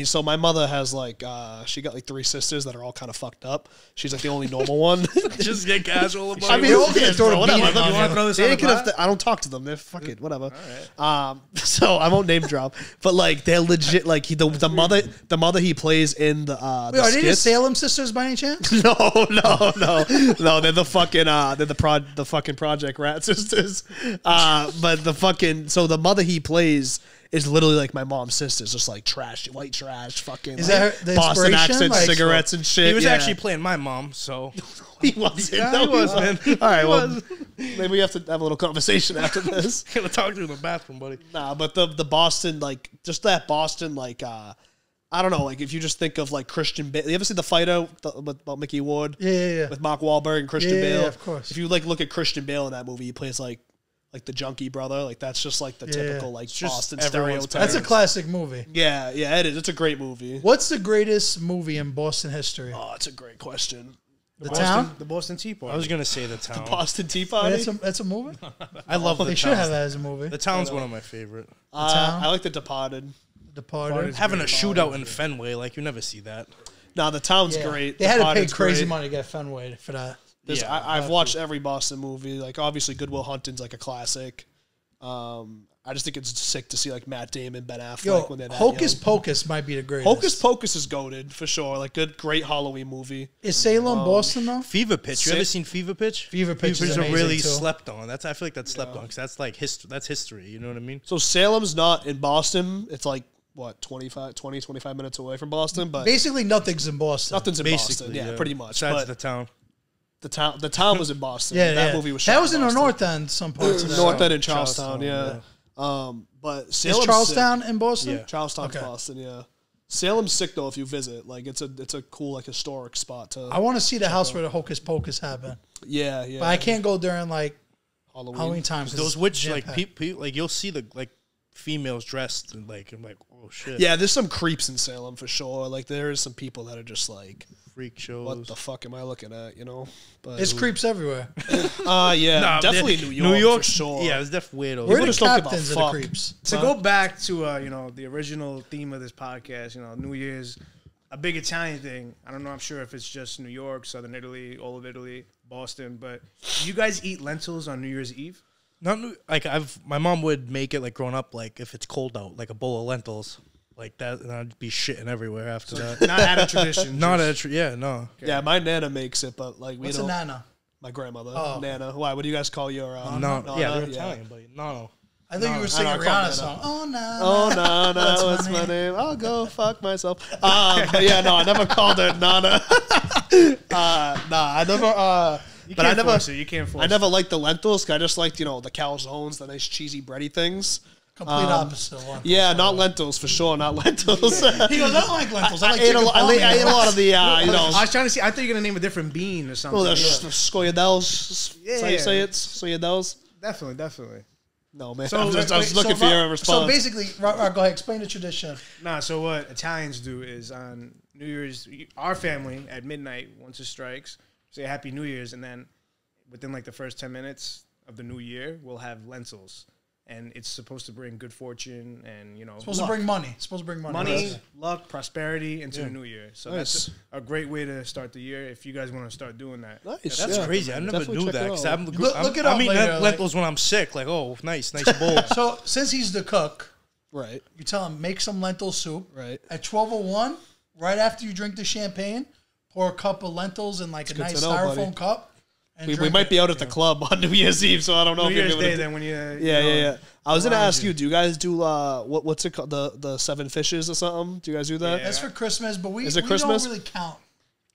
so my mother has like she got like 3 sisters that are all kind of fucked up. She's like the only normal one. Just get casual about I it. mean, They're all okay, gonna throw bro, a whatever. beat on You you. wanna throw this they on ain't the gonna- pot? I don't talk to them. They're fuck it, whatever. So I won't name drop, but like they're legit. Like the mother he plays in the Wait, are they the skits. Salem sisters by any chance? No. They're the fucking the fucking Project Rat sisters. But the mother he plays is literally like my mom's sisters, just like trash, white trash, fucking. Is like, that the Boston inspiration? accent, Like- cigarettes and shit? He was yeah. actually playing my mom, so He wasn't. Yeah, No, he was, man. All right, well, maybe we have to have a little conversation after this. gonna talk to you in the bathroom, buddy. Nah, but the Boston, like, just that Boston, like, I don't know, like, if you just think of, like, Christian Bale. You ever see the fight out about Mickey Ward? Yeah. With Mark Wahlberg and Christian Yeah, Bale? of course. If you, like, look at Christian Bale in that movie, he plays, like like the junkie brother. Like that's just like the typical like Boston stereotype. That's a classic movie. Yeah, yeah, it is. It's a great movie. What's the greatest movie in Boston history? Oh, that's a great question. The Town? The Boston Tea Party. I was gonna say The Town. The Boston Tea Party. That's a movie. I love The Town. They should have that as a movie. The Town's one of my favorite. Town? I like The Departed. Departed. Having a shootout in Fenway, like you never see that. No, The Town's great. They had to pay Departed's crazy great. money to get Fenway for that. I've watched every Boston movie. Like obviously, Good Will Hunting's like a classic. I just think it's sick to see like Matt Damon, Ben Affleck when they're that Hocus young. Pocus might be the greatest. Hocus Pocus is goated for sure. Like great Halloween movie. Is Salem Boston though? Fever Pitch. You ever seen Fever Pitch? Fever Pitch is a amazing really too. slept on. I feel like that's slept on because that's like that's history. You know what I mean? So Salem's not in Boston. It's like what 25 minutes away from Boston, but Basically, nothing's in Boston. nothing's in Basically, Boston. Yeah, pretty much. Besides But The Town. the town was in Boston. Yeah, that movie was shot that was in the Boston. North End. Some parts of that. North End in Charlestown. Yeah. But Is Salem's Charlestown sick. in Boston? Yeah. Charlestown's Okay. Boston. Yeah. Salem's sick though if you visit. Like it's a cool like historic spot to. I want to see the house where the Hocus Pocus happened, Yeah, yeah. but I can't go during like Halloween. Halloween time. 'cause Those it's witch like jam-packed. people like you'll see the like females dressed and like I'm like oh shit. Yeah, there's some creeps in Salem for sure. Like there is some people that are just like, Freak shows. what the fuck am I looking at? You know. But There's creeps everywhere. yeah, Nah, definitely they're- New York York for sure. Yeah, it's definitely weird. We're the just don't give a captains of the fuck. creeps. To go back to the original theme of this podcast, New Year's, a big Italian thing. I don't know. I'm sure if it's just New York, Southern Italy, all of Italy, Boston. But do you guys eat lentils on New Year's Eve? Not like my mom would make it like growing up like if it's cold out like a bowl of lentils like that and I'd be shitting everywhere after that. Not out of tradition. Not just- a yeah no. Yeah, my nana makes it, but like we What's a don't. nana? My grandmother, Oh. Nana. Why? What do you guys call your? No, Nana? yeah, they're Italian, but no. I think you were singing I know, Rihanna Nana. song. Oh no. Oh, Nana, what's my name? I'll go fuck myself. But yeah, no, I never called her Nana. Nah, I never. You But can't I never. force it. You can't force I never liked the lentils. 'Cause I just liked the calzones, the nice cheesy bready things. Complete opposite one. Yeah, not lentils for sure. Not lentils. He goes, I don't like lentils. I like I ate chicken I ate a lot of the I was trying to see. I thought you were gonna name a different bean or something. well, the scoyadels. Yeah. So you say it's scoyadels. Definitely. No man, So, I was wait, looking so for your Rob- response. So basically, go ahead, explain the tradition. Nah. So what Italians do is on New Year's, our family at midnight, once it strikes, say Happy New Year's, and then within like the first 10 minutes of the new year, we'll have lentils. And it's supposed to bring good fortune and, Supposed luck. to bring money. Supposed to bring money. Money, luck, prosperity into the new year. So Nice. that's a great way to start the year if you guys want to start doing that. Nice. That's yeah. crazy. I never Definitely knew check that it because out. Look it up I'm eating later, lentils when I'm sick. Like oh nice bowl. So since he's the cook, Right. you tell him make some lentil soup. Right. At 12:01, right after you drink the champagne, pour a cup of lentils in like a good nice to know, styrofoam buddy. cup. And We drink might it. be out at the club on New Year's Eve, so I don't know New if you're Year's doing Day, it. then when you Yeah. I was gonna around ask you. you, do you guys do what's it called? The seven fishes or something? Do you guys do that? Yeah. That's for Christmas, but we Is it don't Christmas? really count.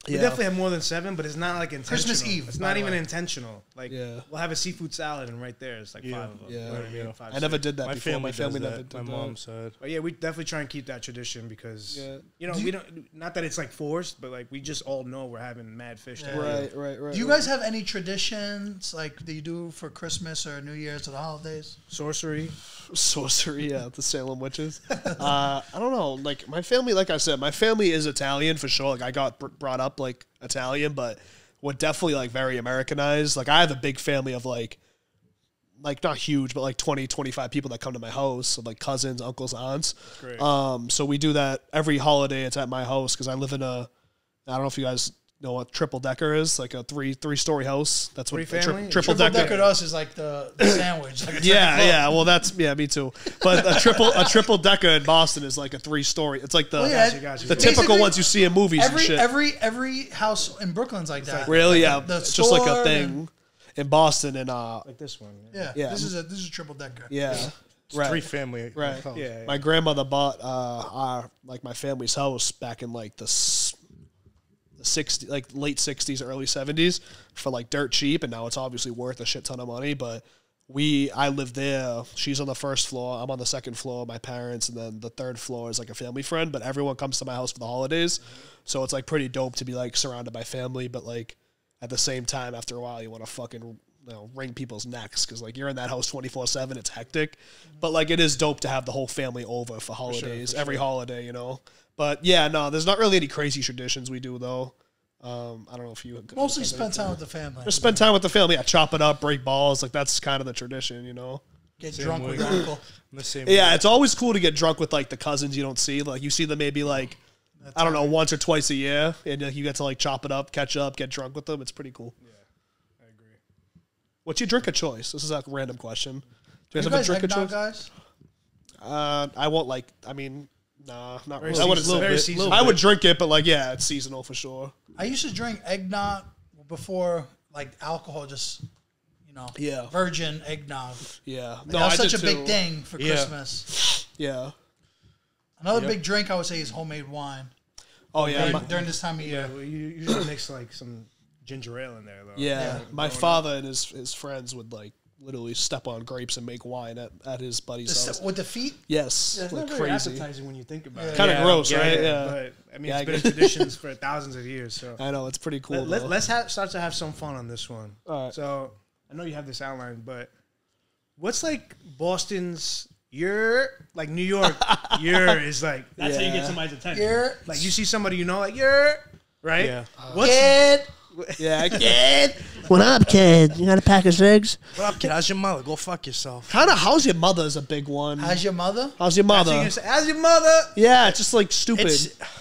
We definitely have more than 7, but it's not like intentional. Christmas Eve, It's by not the even way. intentional. Like Yeah. we'll have a seafood salad, and right there it's like 5 of them. Yeah. You know what I mean? 5, I never 6. did that My before. family, My family does never that. did My that. mom said. But yeah, we definitely try and keep that tradition because Yeah. we don't. Not that it's like forced, but like we just all know we're having mad fish. that day. Right. Do you guys have any traditions like that you do for Christmas or New Year's or the holidays? Sorcery. Sorcery? Yeah, the Salem witches. I don't know. Like my family, like I said, my family is Italian for sure. Like I got brought up like Italian, but we're definitely like very Americanized. Like I have a big family of like not huge, but like 20, 25 people that come to my house, so like cousins, uncles, aunts. Great. So we do that every holiday. It's at my house because I live in I don't know if you guys know what triple decker is, like a three-story house. That's what Three family? triple Triple decker. decker to us is like the sandwich. Like a Yeah. Well, that's me too. But a triple decker in Boston is like a 3-story. It's like the Gotcha. the typical Basically, ones you see in movies and shit. Every house in Brooklyn's like that. Really, Like yeah. the It's just like a store thing and- in Boston and Like this one. Yeah, Yeah. This is a triple decker. yeah. It's Right. 3 family. Right. house. Yeah. My grandmother bought my family's house back in like the 60s, like late 60s, early 70s for like dirt cheap, and now it's obviously worth a shit ton of money. But I live there. She's on the first floor. I'm on the second floor. My parents, and then the third floor is like a family friend. But everyone comes to my house for the holidays, so it's like pretty dope to be like surrounded by family. But like at the same time, after a while, you want to fucking wring people's necks because like you're in that house 24/7. It's hectic, but like it is dope to have the whole family over for holidays, every holiday, you know. But yeah, no, there's not really any crazy traditions we do though. I don't know if you mostly spend time with the family. Just spend time with the family. Yeah, chop it up, break balls. Like that's kind of the tradition, you know. Get drunk with your uncle. Yeah, it's always cool to get drunk with like the cousins you don't see. Like you see them maybe like I don't know once or twice a year, and you get to like chop it up, catch up, get drunk with them. It's pretty cool. Yeah, I agree. What's your drink of choice? This is a random question. Do you guys have a drink of eggnog, choice? Guys? I won't like. I mean, nah, not really. I I would drink it, but like, yeah, it's seasonal for sure. I used to drink eggnog before like alcohol, just virgin eggnog. Yeah, like, that's such a big thing for Christmas. Yeah. Another big drink I would say is homemade wine. Oh yeah, during this time of year. Well, you usually mix like some ginger ale in there though. Yeah, my father and his friends would like literally step on grapes and make wine at his buddy's house. With the feet? Yes, yeah, it's like not very crazy. appetizing when you think about it. Kind of gross, right? Yeah. But I mean, it's been in traditions for thousands of years. So I know it's pretty cool. Let's start to have some fun on this one. All right. So I know you have this outline, but what's like Boston's "you're" like New York? "You're" is like that's how you get somebody's attention. You're like you see somebody you know, like "you're," right? Yeah. What's kid? Yeah, kid. What up, kid? You got a pack of cigs? What up, kid? How's your mother? Go fuck yourself. Kind of. How's your mother is a big one. How's your mother? How's your mother? How's your mother? Yeah, it's just like stupid.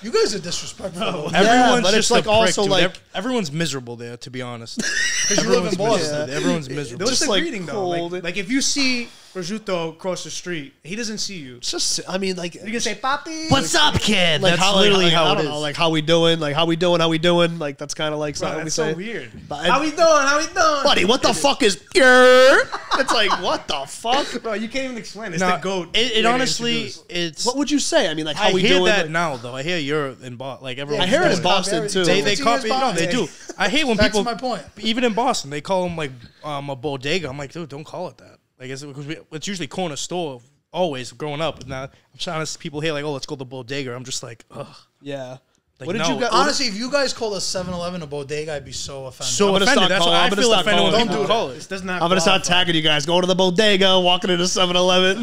You guys are disrespectful. Everyone's but just it's like a prick, also dude. like everyone's miserable there, to be honest. Because you live in Boston. Everyone's miserable. What's Just the like greeting though? cold. Like if you see Prosciutto across the street, he doesn't see you. It's just, I mean, like You can say "Papi." What's up, kid? like That's literally like, how I it don't is. know, like how we doing, like how we doing. Like that's kind of like Bro, something we that's say. so weird. But How we doing? How we doing? buddy, what the fuck is? It's like what the fuck? Bro, you can't even explain. It's No, the goat. It way to honestly, introduce. it's. What would you say? I mean, like how I we hear doing? that like, now, though. I hear Europe and like everyone. I hear it in Copy Boston everything. too. They It's copy. years No, by. they do. I hate when Back people. to my point. Even in Boston, they call them like a bodega. I'm like, dude, don't call it that. Like it's usually corner store. Always growing up. Now I'm trying to people here like, oh, let's go to the bodega. I'm just like, ugh. yeah. Like, What did no. you got? Honestly, if you guys call a 7-Eleven a bodega, I'd be so offended. So I'm gonna offended. start That's calling- why I I'm gonna feel start offended when calling people people. call This it. does not. I'm gonna start qualify. tagging you guys. Going to the bodega, walking into 7-Eleven.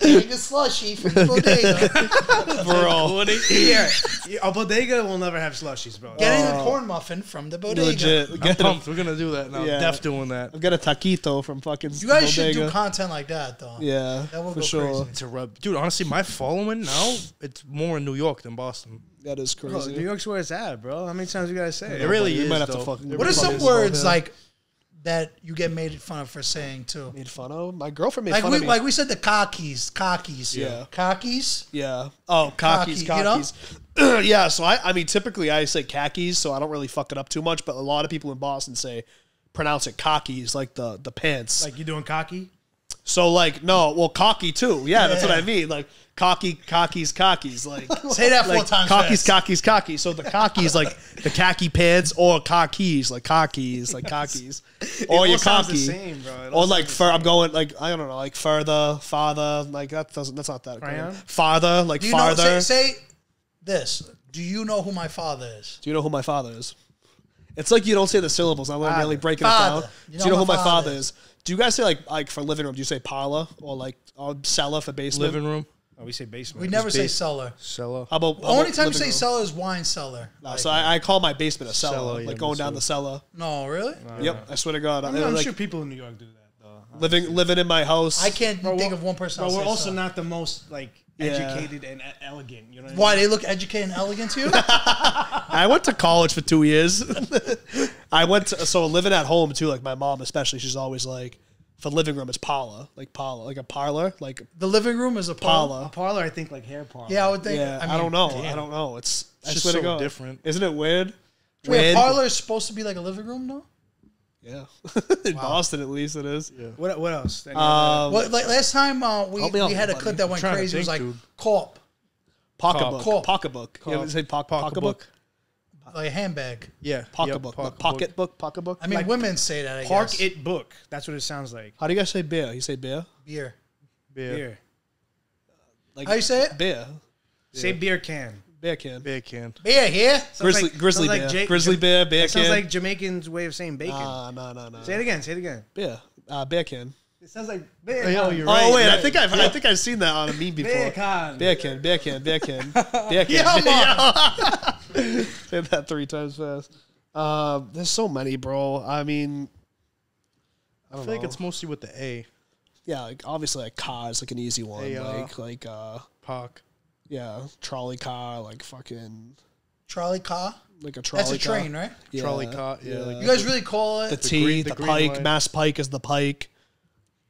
Getting a slushy from the bodega. Bro, Yeah, a bodega will never have slushies, bro. Getting a corn muffin from the bodega. legit. I'm pumped. We're gonna do that now. Yeah. Def doing that. I've got a taquito from fucking. You guys should bodega. do content like that, though. Yeah, That will for go sure. crazy. It's a rub, dude. Honestly, my following now it's more in New York than Boston. That is Bro, crazy. New York's where it's at, bro. How many times you gotta say It it? really You is. might have to though. fucking. What are some fucking words slow down. like that you get made fun of for saying too? Made fun of? My girlfriend made Like fun we of me. like we said the cockies. Yeah. Cockies. Yeah. Oh, khakis, Khaki, you know? khakis. Yeah. So I mean, typically I say khakis, so I don't really fuck it up too much. But a lot of people in Boston pronounce it khakis, like the pants. Like you doing cocky? So like no, well, cocky too. Yeah, that's what I mean. Like khakis. Like Say that 4 like times. khakis, fast. khakis. So the khakis like the khaki pants, or khakis, like khakis. Or your all sounds the khaki. same, bro. It all Or like sounds the I'm same. going like I don't know, like further, farther. Like that's not that. Crayon? Good. Farther, like Do you know? farther. Say this. Do you know who my father is? Do you know who my father is? It's like you don't say the syllables. I'm Father. really breaking Father. it down. You Do you know who my father is? Do you guys say like for living room? Do you say parlor or like cellar for basement? Living room, Oh, we say basement. We never say base- cellar. cellar. How about The only time we living say room? cellar is wine cellar. No, Like, so I call my basement a cellar, Cellar, yeah, like going me down too. the cellar. no, really? Yep, I swear to God. I'm like, sure people in New York do that though. living in my house. I can't think of one person. But I'll we're say also cellar. not the most like Yeah. educated and elegant. You know what Why they look educated and elegant to you? I went to college for 2 years. I went to, so living at home too. Like my mom, especially, she's always like, for living room, it's parlor, like a parlor, like The living room is a parlor. I mean? A parlor, I think like hair parlor. Yeah, I would think. Yeah, I, mean, I don't know. damn. I don't know. It's I just swear to so God. different. Isn't it weird? Wait, Weird. a parlor is supposed to be like a living room, though. Yeah, in Boston at least it is. Yeah. What else? Any other- Well, like last time we Help me out, had a buddy. clip that went trying to crazy. It was like think, dude. corp, Pocketbook. Corp. Pocketbook. You ever say pocketbook? like a handbag. Yeah, Pocketbook. Yep, Pocketbook. Pocketbook. I mean, women say that. I Park guess. it book. That's what it sounds like. How do you guys say beer? You say beer? Beer. Beer. Beer. Like How you say it? beer. Say beer can. Bear can. Bear can. Bear here. Grizzly bear. Grizzly bear. Bear can. Sounds like Jamaican's way of saying bacon. No. Say it again. Bear. Bear can. It sounds like bear. Oh, you're right. Oh wait, right. I think I've seen that on a meme before. Bear can. Bear can. Bear can. Bear can. Bear can. Say that 3 times fast. There's so many, bro. I mean, I feel like it's mostly with the A. Yeah, like obviously like car is like an easy one. Like Park. yeah, trolley car, like fucking Trolley car. like a trolley. That's a car. train, right? Yeah, Trolley car. Yeah. Like You guys really call it the T, the green pike, line. Mass Pike is the pike.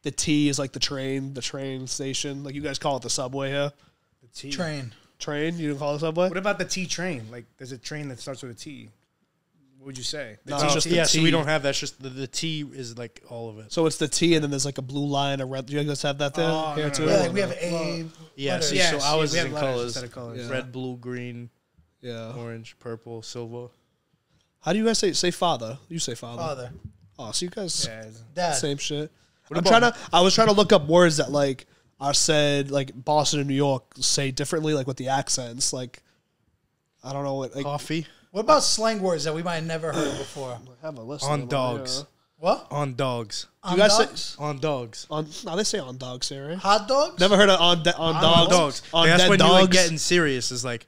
The T is like the train station. Like you guys call it the subway here. The T. train? Train? You don't call it subway? What about the T train? Like, there's a train that starts with a T. What would you say? No, Oh, it's just the yeah, T. so we don't have that. It's just the T is like all of it. So it's the T, and then there's like a blue line, a red. Do you guys have that there? Oh, Here no, too? Yeah, like we have A. Yes. letters. So ours we is have in letters colors. instead of colors. Yeah. Red, blue, green, Yeah. orange, purple, silver. How do you guys say father? You say father. Father. Oh, so you guys Yeah. Dad. same shit. I was trying to look up words that like are said like Boston and New York say differently, like with the accents. Like I don't know what like, Coffee. What about slang words that we might have never heard before? I have a list On of them over dogs. here. What? On dogs. On guys say- dogs? On dogs. On no, they say on dogs here, right? Hot dogs? Never heard of on dogs. On dogs. On Like, that's dead when you're like dogs. getting serious. Is like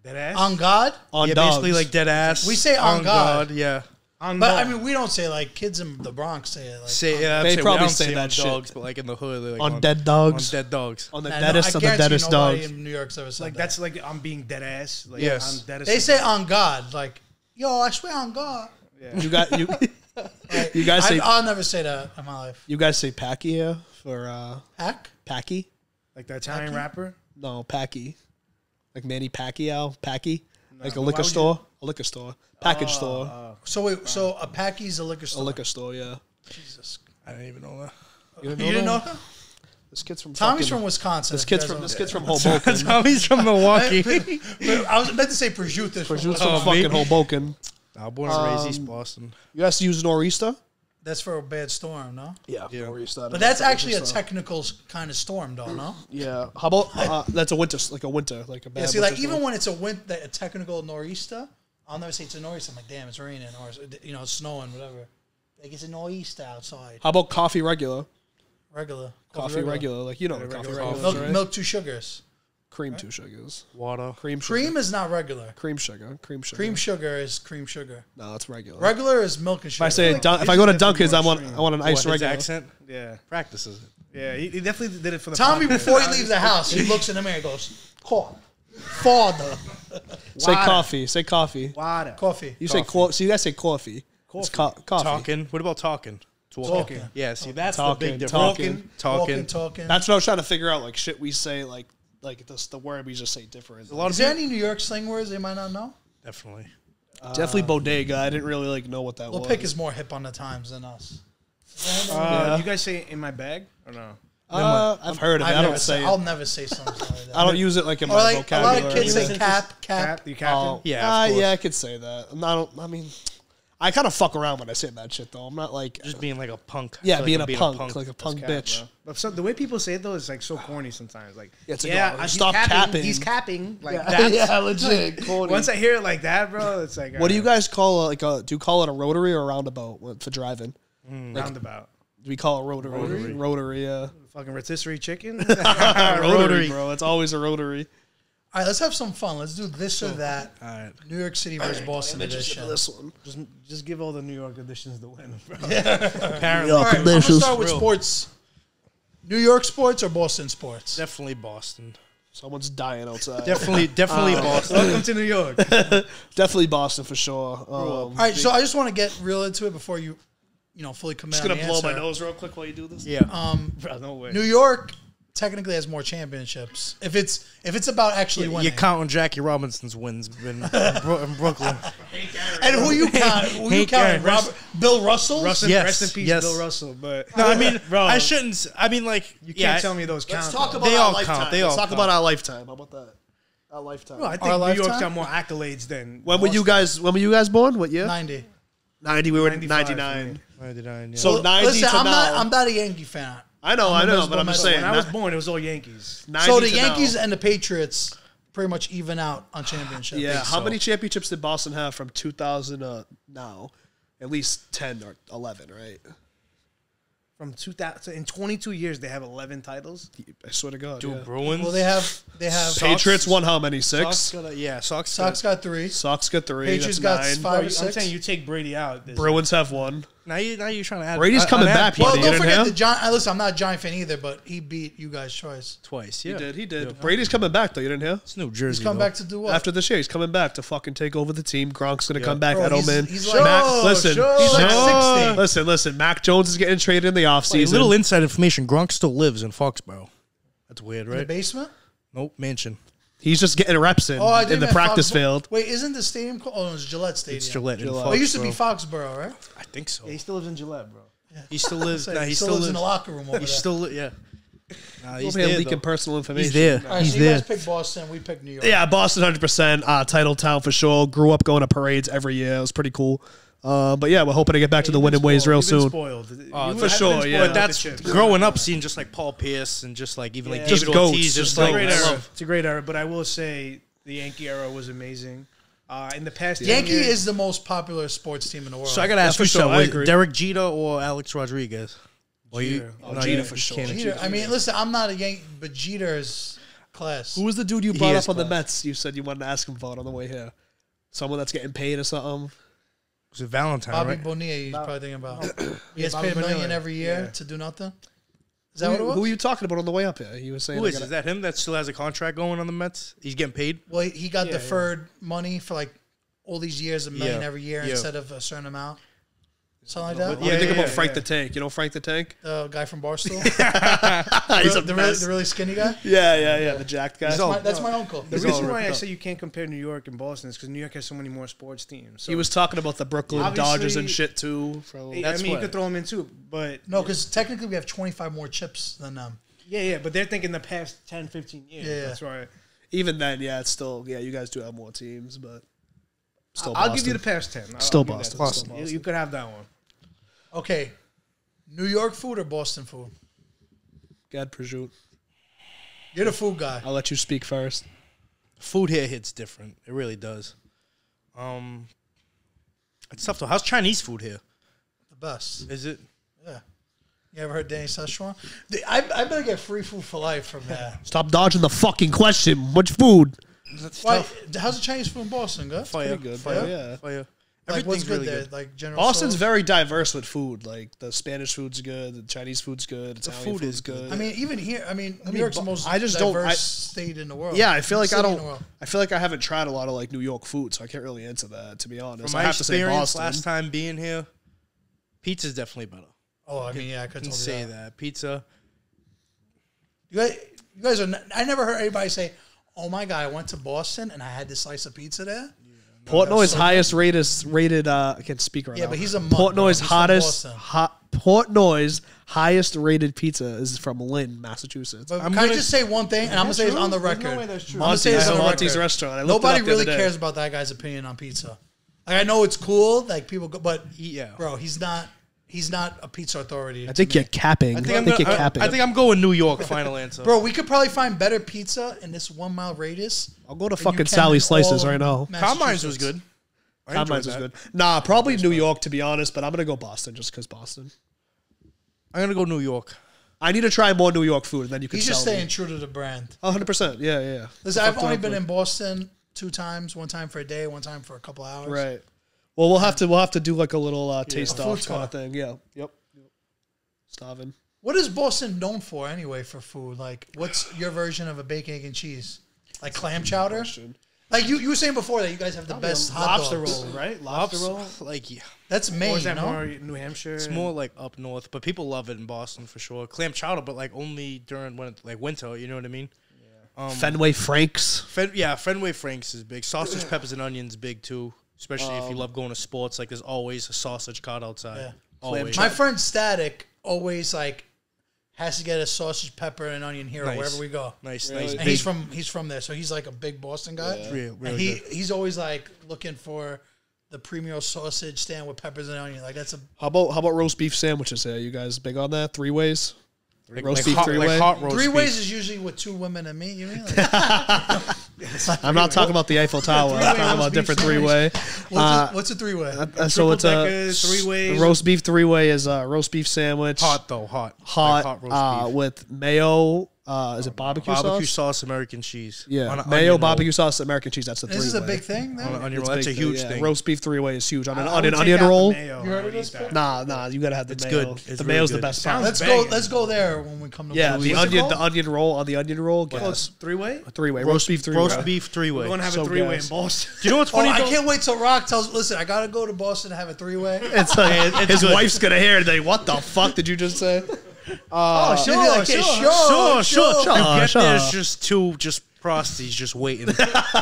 Dead ass? On God? On yeah, dogs. basically like dead ass. We say on God. Yeah. On But dog. I mean, we don't say like kids in the Bronx say it. Like, Say yeah. They we probably don't say that on shit. dogs, but like in the hood, they're like on dead dogs. On dead dogs. On the I deadest of the guarantee deadest nobody dogs. in New York's ever said like, that. that's like, I'm being dead ass. Like, Yes. I'm dead as They say on God. Like, yo, I swear on God. You got you. Like, You guys say I'll never say that in my life. you guys say Packy here for Hack? Packy? Like the Italian rapper? No, Packy. Like Manny Pacquiao, Packy. Like a but why liquor would you- store, a liquor store, package store, So wait, so a Packy's a liquor a store. liquor store. Yeah. Jesus. I didn't even know that. You You didn't know that? This kid's from Tommy's fucking- from Wisconsin. This if you kid's guys from don't this know. kid's from Hoboken. Tommy's from Milwaukee. I was meant to say prosciutto. Prosciutto's from fucking Hoboken. I born and raised East Boston. You guys use nor'easter? That's for a bad storm, no? Yeah, Yeah. nor'easter. But that's actually a technical kind of storm, though, no? Yeah. How about that's a winter, like a bad. Yeah, see, winter like even storm. when it's a technical nor'easter, I'll never say it's a nor'easter. I'm like, damn, it's raining or it's snowing, whatever. Like it's a nor'easter outside. How about coffee regular? Regular Coffee regular, like you know, the coffee regular, Milk, right? milk 2 sugars. Cream 2 sugars, Water. cream sugar, Cream is not regular. cream sugar. Cream sugar is cream sugar. No, it's regular. Regular is milk and If sugar. I say like if I go to his is Dunkin's, I definitely want an ice What, his regular. accent Yeah. practices it. Yeah, he definitely did it for the Tommy, podcast. before he leaves the house, he looks in the mirror and goes, Father. Say Water. coffee. Say coffee. Water. Coffee. You say so you guys say coffee. It's coffee. Talking. What about talking? Talking. Yeah, see, that's Talking, the big difference. talking. Talking. Talking. That's what I was trying to figure out. Like shit, we say like this, the word we just say different. A lot Is there any New York slang words they might not know? Definitely. Definitely bodega. I didn't really like know what that Lil was. Pick is more hip on the times than us. You guys say in my bag or no? I've heard of it. I don't say I'll it. never say something like that. I don't use it like in Or my like a vocabulary. lot of kids say Listen to cap. You captain? Oh, Yeah, of course. yeah, I could say that. I mean, I kind of fuck around when I say that shit though. I'm not like Just being like a punk. I yeah, feel being like a I'm punk, like a punk Cap, bitch. bro. But so, the way people say it though is like so corny sometimes. Like, It's like, yeah, oh, he's stop capping. capping. He's capping. Like that. yeah, legit. corny. Once I hear it like that, bro, it's like. What do you guys call like a? Do you call it a rotary or a roundabout for driving? Roundabout. Do we call it rotary? Rotary, yeah. Fucking rotisserie chicken. Rotary, bro. It's always a rotary. All right, let's have some fun. Let's do this or that. All right. New York City versus Boston Just edition. this one. just give all the New York editions the win, bro. Apparently, All right, I'm gonna Delicious. start with sports. New York sports or Boston sports? definitely Boston. Someone's dying outside. Definitely Boston. Welcome to New York. Definitely Boston for sure. All right, so I just want to get real into it before you fully commit. just gonna on the blow my answer. nose real quick while you do this. Yeah. Bro, no way. New York technically has more championships. If it's about actually winning. You're counting Jackie Robinson's wins in Brooklyn. And who you count? Who you Hank counting? Aaron. Bill Russell? Russell, Yes, rest in peace, yes. Bill Russell. But No, I mean, bro, I shouldn't. I mean, like, you can't tell me those count. Let's talk though. about They our all lifetime. count. They Let's all talk count. about our lifetime. How about that? Our lifetime. Well, I think Our New York's lifetime? got more accolades than. when were you guys? When were you guys born? What year? 90. 90. We were 95 99. 99, yeah. So 90 Listen, to I'm now. not a Yankee fan. I know, I'm a but I'm baseball just man. saying. When I was born, it was all Yankees. 90 So the to Yankees now. and the Patriots pretty much even out on championships. Yeah. How many championships did Boston have from 2000 now? At least 10 or 11, right? From 2000 in 22 years, they have 11 titles. I swear to God. Dude, Bruins. Well, they have Patriots won how many? 6? Sox got 3. Sox got 3. Patriots that's got 9. 5 or I'm 6. saying you take Brady out. Bruins have 1. Now you're trying to add. Brady's coming back. Well, You don't didn't forget have? the Giant. Listen, I'm not a Giant fan either, but he beat you guys twice. twice. Yeah, He did. Brady's coming back, though. You didn't hear? It's New Jersey. He's coming back to do what? After this year, he's coming back to fucking take over the team. Gronk's going to come back. Bro, Edelman. he's like, Listen. He's like 60. Listen. Mac Jones is getting traded in the offseason. Little inside information: Gronk still lives in Foxborough. That's weird, In the right? basement? Nope, mansion. He's just getting reps in I didn't the mean practice Foxborough. field. Wait, isn't the stadium called? Oh, it's Gillette Stadium. It's Gillette. Gillette. It used to be Foxborough, right? I think so. Yeah, he still lives in Gillette, bro. He still lives. He still lives in the locker room over He there. still yeah. He's leaking personal information. He's there. All right, He's so you there. guys pick Boston. We pick New York. Yeah, Boston 100%. Title town for sure. Grew up going to parades every year. It was pretty cool. But yeah, we're hoping to get back to the winning ways real soon. Spoiled. For sure, yeah. But that's growing up, seeing just like Paul Pierce and just like even like Just David goats, Ortiz, just just like goats. I love. It's a great era, but I will say the Yankee era was amazing. In the past, 10 Yankee years, is the most popular sports team in the world. So I gotta ask for you sure, I something: agree. Derek Jeter or Alex Rodriguez? Well, Jeter. Jeter for sure. Jeter. I mean, listen, I'm not a Yankee, but Jeter's class. Who was the dude you brought is up on the class. Mets? You said you wanted to ask him about on the way here. Someone that's getting paid or something. Was it Valentine? Bobby Right? Bonilla, you're probably thinking about. He gets Bobby paid $1 million Bonilla. every year Yeah. to do nothing. Is that what it was? Who are you talking about on the way up here? You were saying Who is? Is that him that still has a contract going on the Mets? He's getting paid. Well, he got Yeah, deferred money for like all these years, $1 million Yeah. every year Yeah. instead of a certain amount. Something like What that. do you think Yeah, about Frank yeah. the Tank? You know Frank the Tank? The guy from Barstool. He's a the mess. really skinny guy. Yeah. The jacked guy. That's my uncle. The reason why I say you can't compare New York and Boston is because New York has so many more sports teams. So He was talking about the Brooklyn Obviously- Dodgers and shit too. I mean, you could throw them in too, but No, because technically we have 25 more chips than them. yeah, but they're thinking the past 10, 15 years. Yeah. That's right. Even then, yeah, it's still you guys do have more teams, but still I'll Boston. give you the past 10. Still I'll give you that. Boston. You could have that one. Okay, New York food or Boston food? God prosciutto. You're the food guy. I'll let you speak first. Food here hits different. It really does. It's tough though. How's Chinese food here? The best. Is it? Yeah. You ever heard Danny Szechuan? I better get free food for life from that. Stop dodging the fucking question. What's food? That's Why? tough. How's the Chinese food in Boston? Good. Fire, Pretty good, fire, yeah. fire. Like, what's Everything's good really there? good. Like General Boston's Tso's? very diverse with food. Like the Spanish food's good, the Chinese food's good, Italian food food's is good. I mean, even here. I mean, New York's the most I just don't- diverse I- state in the world. yeah, I feel like I City in the don't. world. I feel like I haven't tried a lot of like New York food, so I can't really answer that. To be honest, From I my have to say experience Boston. last time being here, pizza's definitely better. Oh, I mean, yeah, I could I can totally say that. Pizza. You guys are. I never heard anybody say, "Oh my god, I went to Boston and I had this slice of pizza there." Portnoy's highest rated. I can't speak right now. Yeah, but he's a mutt, bro. Portnoy's He's from hottest. Boston. Portnoy's highest rated pizza is from Lynn, Massachusetts. But can I just say one thing? And I'm gonna say it's on the record. There's no way that's true. I'm gonna say it's on the Monty's record. restaurant. I looked Nobody it up the really other day. cares about that guy's opinion on pizza. Like I know it's cool, like people go, but Yeah. bro, he's not a pizza authority. I think you're capping. I think you're capping. I think I'm going New York. Final answer. Bro, we could probably find better pizza in this 1 mile radius. I'll go to than you fucking can Sally in Slices all right now. Combines was Massachusetts. good. I enjoyed Combines was that. good. Nah, probably New York to be honest, but I'm gonna go Boston just because Boston. I'm gonna go New York. I need to try more New York food, and then you can He's sell just me. staying true to the brand. 100%. Yeah. Listen, I've Fucked only up been with- in Boston 2 times. One time for a day, one time for a couple hours. Right. Well, we'll have to do like a little taste A off food kind of tour. thing. Yeah. Yep. Starving. What is Boston known for anyway for food? Like, what's your version of a bacon, egg, and cheese? Like clam chowder? Like you were saying before that you guys have the best hot lobster dogs. roll, right? Lobster roll. Like yeah, That's Or Maine, is that no? more New Hampshire? it's more like up north, but people love it in Boston for sure. Clam chowder, but like only during like winter. You know what I mean? Fenway Franks. Fenway Franks is big. Sausage, peppers, and onions big too. Especially if you love going to sports. Like there's always a sausage cart outside. Yeah. Always. My friend Static always like has to get a sausage, pepper, and onion hero Nice. wherever we go. nice. And Big. he's from there, so he's like a big Boston guy. Really and good. he's always like looking for the premium sausage stand with peppers and onion. Like that's a How about roast beef sandwiches here? You guys big on that? 3 ways? Like, roast like beef hot, three-way? like hot roast 3 beef. ways is usually with 2 women and me. You mean? Like, I'm not talking about the Eiffel Tower. I'm talking about a different three-way. What's a three-way? So it's a three-way. roast beef three-way is a roast beef sandwich. Hot though, hot. Hot, Like roast beef. with mayo. Is it barbecue sauce? Barbecue sauce, American cheese. Yeah, On an mayo, onion barbecue sauce, American cheese. That's the three-way. This is a big thing. roll. On an onion It's roll. That's a big huge yeah. thing. Roast beef three-way is huge. On an I would take onion out the roll. mayo. You heard of I'd this? eat that. Nah, you gotta have the It's mayo. good. It's The really mayo's good. the best Sounds part. banging. Let's go there when we come to. Yeah, What's the it onion, called? the onion roll on the onion roll. Oh, Yes, it's three-way? three-way roast beef three-way. Roast beef We're three-way. going to have So a three-way gas. in Boston. Do you know what's Oh, funny? I though? can't wait till Rock tells. Listen, I gotta go to Boston to have a three-way. It's like It's his good. wife's gonna hear it. Like, what the fuck did you just say? She'll be like, yeah, Sure. Sure, You get sure. there's just two prosties just waiting,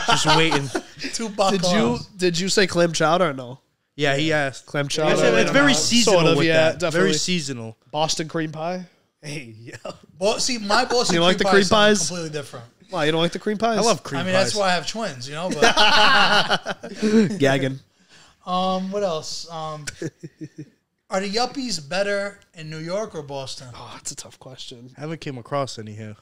just waiting. Two buck Did you say clam chowder or no? Yeah, he asked. Clam Like I chowder. said, it's very Sort seasonal of, with yeah, that. definitely. Very seasonal. Boston cream pie. Hey, yo. Well, see, my Boston You like cream the cream is pies? completely different. Wow, you don't like the cream pies? I love cream I mean, pies. that's why I have twins, you know. But gagging. what else? Are the Yuppies better in New York or Boston? Oh, that's a tough question. I haven't came across any here.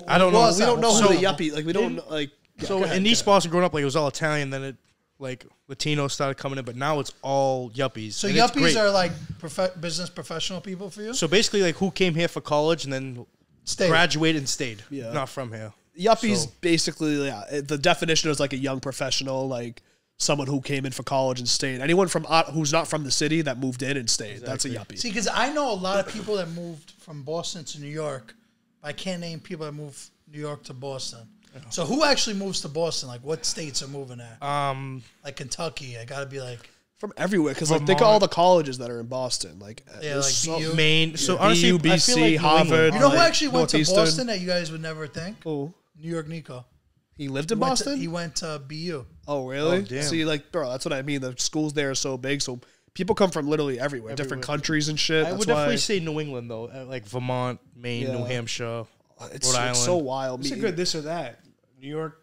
I don't know. was We that? don't know So- who the yuppie. Like we don't like. Yeah, So go ahead, in go East ahead. Boston, growing up, like it was all Italian. Then it like Latinos started coming in, but now it's all Yuppies. So and it's Yuppies great. are like business professional people for you? So basically, like who came here for college and then Stay. graduated and stayed. Yeah. Not from here. Yuppies So- basically, yeah, the definition is like a young professional, like someone who came in for college and stayed. Anyone from who's not from the city that moved in and stayed. That's a yuppie. See, because I know a lot of people that moved from Boston to New York. But I can't name people that moved New York to Boston. So who actually moves to Boston? Like what states are moving at? Like Kentucky. I got to be like, From everywhere, because like think of Vermont. all the colleges that are in Boston. Like Yeah, there's like so- BU. Maine. So Yeah. honestly, BU, I feel BC, like New England. Harvard. you know who like, actually went to Northeastern. Boston that you guys would never think? Oh, New York Nico. he lived in He went to- Boston. he went to BU. Oh, really? Oh, damn. See, like, bro, that's what I mean. The schools there are so big, so people come from literally everywhere, different countries and shit. I That's would why definitely say New England though, like Vermont, Maine, Yeah. New Hampshire, it's, Rhode Island. it's so wild. It's a good this or that. New York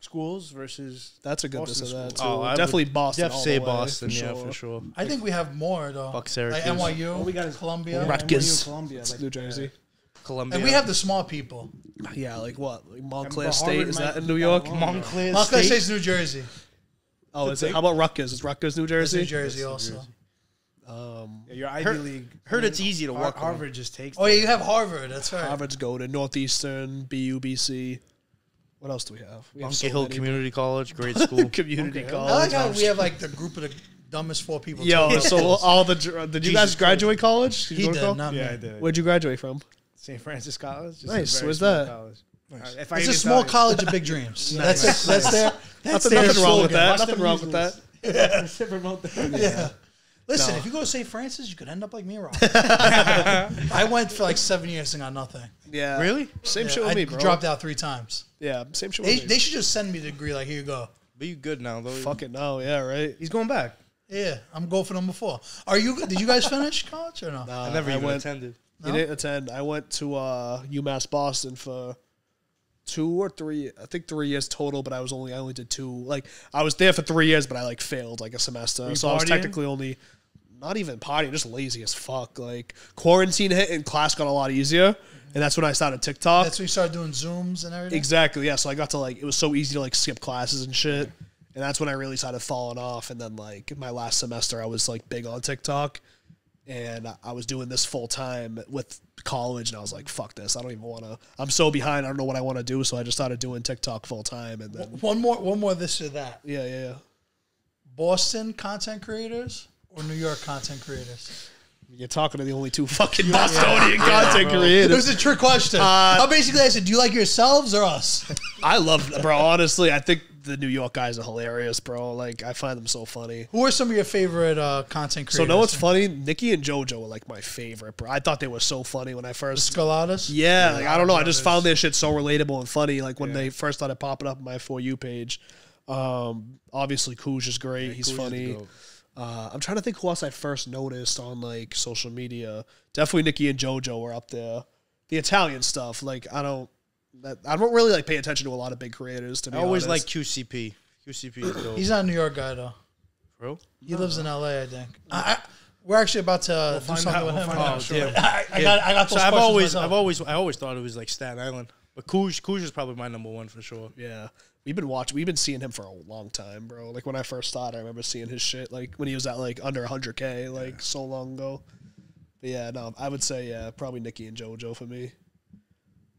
schools versus That's a good Boston this or that too. schools. Oh, I Definitely would Boston. Def all say the way, Boston, for yeah, sure. for sure. I think we have more though. Fuck Like Syracuse. NYU, Well, we got Columbia. Rutgers. Columbia, It's like New Jersey. Columbia. And we have the small people. Yeah, like what? Like Montclair But State Harvard is might that in be New York? down Montclair Montclair State. State's New Jersey. Oh, is it? How about Rutgers? Is Rutgers New It's Jersey? New Jersey also. Yeah, your Ivy Heard- League. heard it's easy to walk on. Harvard just takes. Oh yeah, you have Harvard. That's right. Harvard's go to Northeastern, BU, BC. What else do we have? We have Bunker Hill many. Community College, great school. Community I like college. how we have like the group of the dumbest four people. Yo, talking so about all the did you guys Jesus graduate college? Did you he go to did, college? not Yeah, me. I did. Where'd you graduate from? St. Francis College. Just Nice. a very Where's small that? College. If It's I a even small tell you- college of big dreams. That's it. That's their. That's Nothing, their nothing wrong with slogan. that. Watch Nothing them wrong with that. measles. Yeah. Listen, No. if you go to St. Francis, you could end up like me, Rob. I went for like 7 years and got nothing. Yeah. Really? Same Yeah, shit with I me, bro. dropped out 3 times. Yeah, same shit They, with me. they should just send me the degree. Like, here you go. But you good now though. Fucking no, yeah, right. He's going back. Yeah, I'm going for number 4. Are you? Did you guys finish college or no? I never even went, attended. You didn't attend. I went to UMass Boston for 2 or 3, I think 3 years total, but I only did 2. Like I was there for 3 years, but I like failed like a semester. you So I was partying? technically only not even partying, just lazy as fuck. Like quarantine hit and class got a lot easier. And that's when I started TikTok. That's when you started doing Zooms and everything. Exactly, yeah. So I got to like, it was so easy to like skip classes and shit. And that's when I really started falling off. And then like my last semester, I was like big on TikTok. And I was doing this full time with college. And I was like, fuck this. I don't even want to, I'm so behind. I don't know what I want to do. So I just started doing TikTok full time. And then, One more this or that. yeah. Boston content creators or New York content creators? You're talking to the only 2 fucking Bostonian content It creators. was a trick question. Basically, I said, do you like yourselves or us? I love, bro, honestly, I think the New York guys are hilarious, bro. Like, I find them so funny. Who are some of your favorite content creators? So know what's funny? Nikki and JoJo are like my favorite, bro. I thought they were so funny when I The first. Scaladas? Yeah, like I don't know. I just found their shit so relatable and funny. Like when they first started popping up on my For You page. Obviously, Kooj is great. He's Kooj is funny. dope. I'm trying to think who else I first noticed on like social media. Definitely Nikki and JoJo were up there. The Italian stuff, like I don't really like pay attention to a lot of big creators. To be I always like honest. QCP. QCP is dope. He's not a New York guy, though. Bro? He lives in L.A., I think. We're actually about to do find something out. with We'll him. find right out, now. sure. I got those So questions myself. I always thought it was like Staten Island, but Kooj is probably my number 1 for sure. Yeah, We've been seeing him for a long time, bro. Like when I first started, I remember seeing his shit like when he was at like under 100K, like so long ago. But yeah, no, I would say probably Nikki and JoJo for me.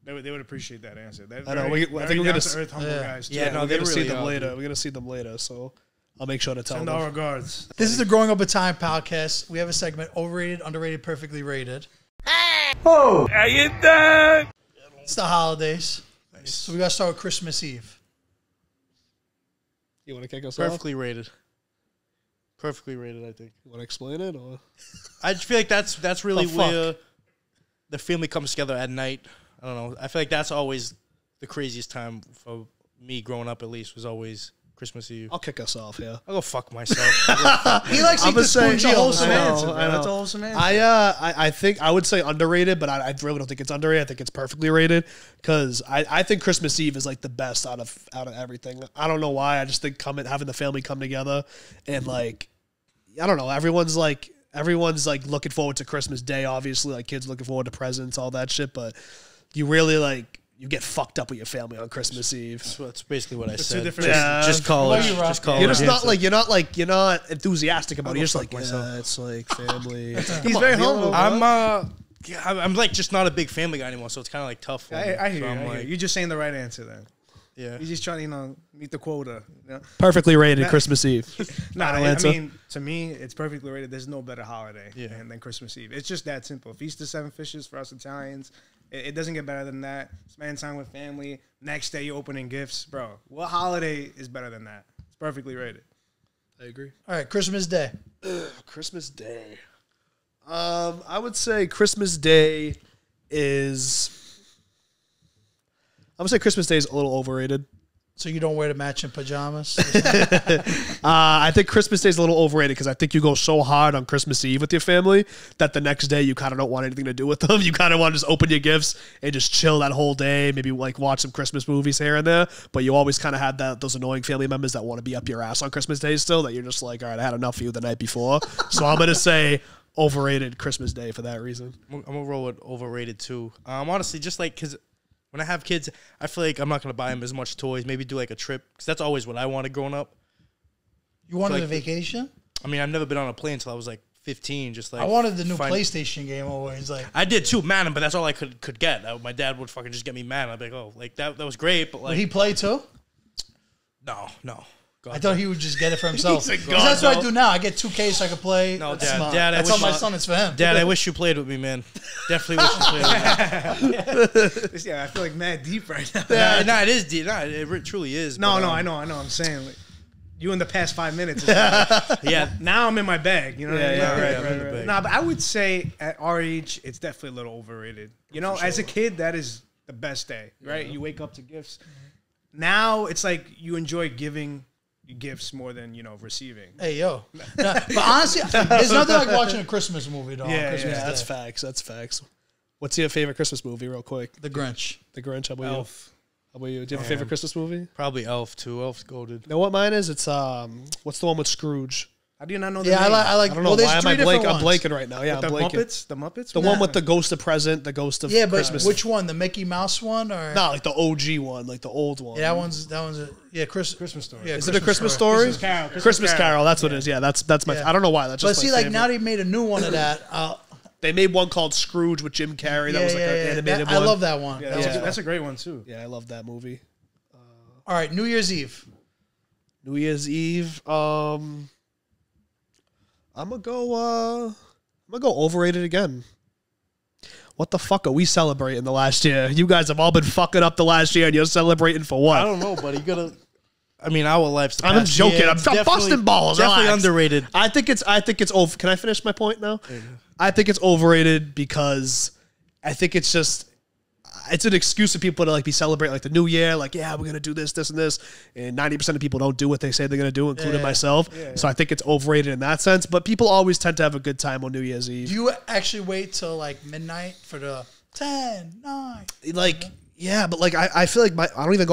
They would appreciate that answer. I know. I think we're gonna earth humble guys. Too. Yeah, no, we're gonna see them later. We're gonna see them later, so I'll make sure to tell them. Send our regards. This is the Growing Up with Time podcast. We have a segment: overrated, underrated, perfectly rated. Oh, how you doing? It's the holidays, so we gotta start with Christmas Eve. You want to kick us Perfectly rated. Perfectly rated, I think. You want to explain it, or I just feel like that's really where the family comes together at night. I don't know. I feel like that's always the craziest time for me growing up. At least was always Christmas Eve. I'll kick us off. Yeah, I'll go fuck myself. He likes to say it's a wholesome answer. That's a wholesome answer. I think I would say underrated, but I really don't think it's underrated. I think it's perfectly rated because I think Christmas Eve is like the best out of everything. I don't know why. I just think having the family come together and like I don't know. Everyone's like looking forward to Christmas Day. Obviously, like kids looking forward to presents, all that shit. But you really you get fucked up with your family on Christmas Eve. That's basically what I said. Two different just call it. Just call it. You're just you're not enthusiastic about it. You're just like, it's like family. He's very humble. I'm like just not a big family guy anymore, so it's kind of like tough. I hear so you. You're just saying the right answer then. Yeah. He's just trying to, meet the quota. You know? Perfectly rated Christmas Eve. I mean, to me, it's perfectly rated. There's no better holiday than Christmas Eve. It's just that simple. Feast of Seven Fishes for us Italians. It doesn't get better than that. Spending time with family. Next day, you're opening gifts. Bro, what holiday is better than that? It's perfectly rated. I agree. All right, Christmas Day. Christmas Day. I would say Christmas Day is... I would say Christmas Day is a little overrated. So you don't wear the matching pajamas? I think Christmas Day is a little overrated because I think you go so hard on Christmas Eve with your family that the next day you kind of don't want anything to do with them. You kind of want to just open your gifts and just chill that whole day, maybe like watch some Christmas movies here and there. But you always kind of have those annoying family members that want to be up your ass on Christmas Day still, that you're just like, all right, I had enough of you the night before. So I'm going to say overrated Christmas Day for that reason. I'm going to roll with overrated too. Honestly, just like because... when I have kids, I feel like I'm not going to buy them as much toys. Maybe do like a trip because that's always what I wanted growing up. You wanted a vacation? I mean, I've never been on a plane until I was like 15. Just like I wanted the new PlayStation game always. Like I did too, Madden, but that's all I could get. My dad would fucking just get me Madden. I'd be like, oh, like that was great, but like would he play too? No. God, I thought he would just get it for himself. That's what I do now. I get 2K so I can play. No, Dad, I tell my son it's for him. Dad, I wish you played with me, man. Definitely wish you played with me. Yeah, I feel like mad deep right now. It is deep. It truly is. No, I know. I'm saying like, you in the past 5 minutes. Yeah, now I'm in my bag. You know what I mean? Right. Nah, but I would say at our age, it's definitely a little overrated. You know, as a kid, that is the best day, right? You wake up to gifts. Now it's like you enjoy giving gifts more than receiving. Hey yo, but honestly, there's nothing like watching a Christmas movie, though. Yeah, that's facts. That's facts. What's your favorite Christmas movie, real quick? The Grinch. The Grinch. How about Elf. You? How about you? Do you have a favorite Christmas movie? Probably Elf too. Elf's goated. You know what mine is? It's what's the one with Scrooge? How do you not know? The name? I like. I don't know why am I blanking. I'm blanking right now. Yeah, I'm blanking. The Muppets. The one with the ghost of present, the ghost of Christmas. Which one? The Mickey Mouse one or no? Like the OG one, like the old one. Yeah, that one's Christmas Story. Yeah, is it a Christmas Story? Christmas Carol. That's what it is. Yeah, that's my. I don't know why. That's just. But see, like now they made a new one of that. They made one called Scrooge with Jim Carrey. That was like an animated one. I love that one. Yeah, that's a great one too. Yeah, I love that movie. All right, New Year's Eve. New Year's Eve. I'm gonna go overrated again. What the fuck are we celebrating the last year? You guys have all been fucking up the last year, and you're celebrating for what? I don't know, buddy. You gotta. I mean, our life's. I'm joking. I'm busting balls. Definitely Relax. underrated. I think it's over. Can I finish my point now? I think it's overrated because I think it's just. It's an excuse for people to like be celebrating like the new year, like, yeah, we're going to do this, this, and this. And 90% of people don't do what they say they're going to do, including myself. So I think it's overrated in that sense. But people always tend to have a good time on New Year's Eve. Do you actually wait till like midnight for the 10, 9? Like, yeah, but like I feel like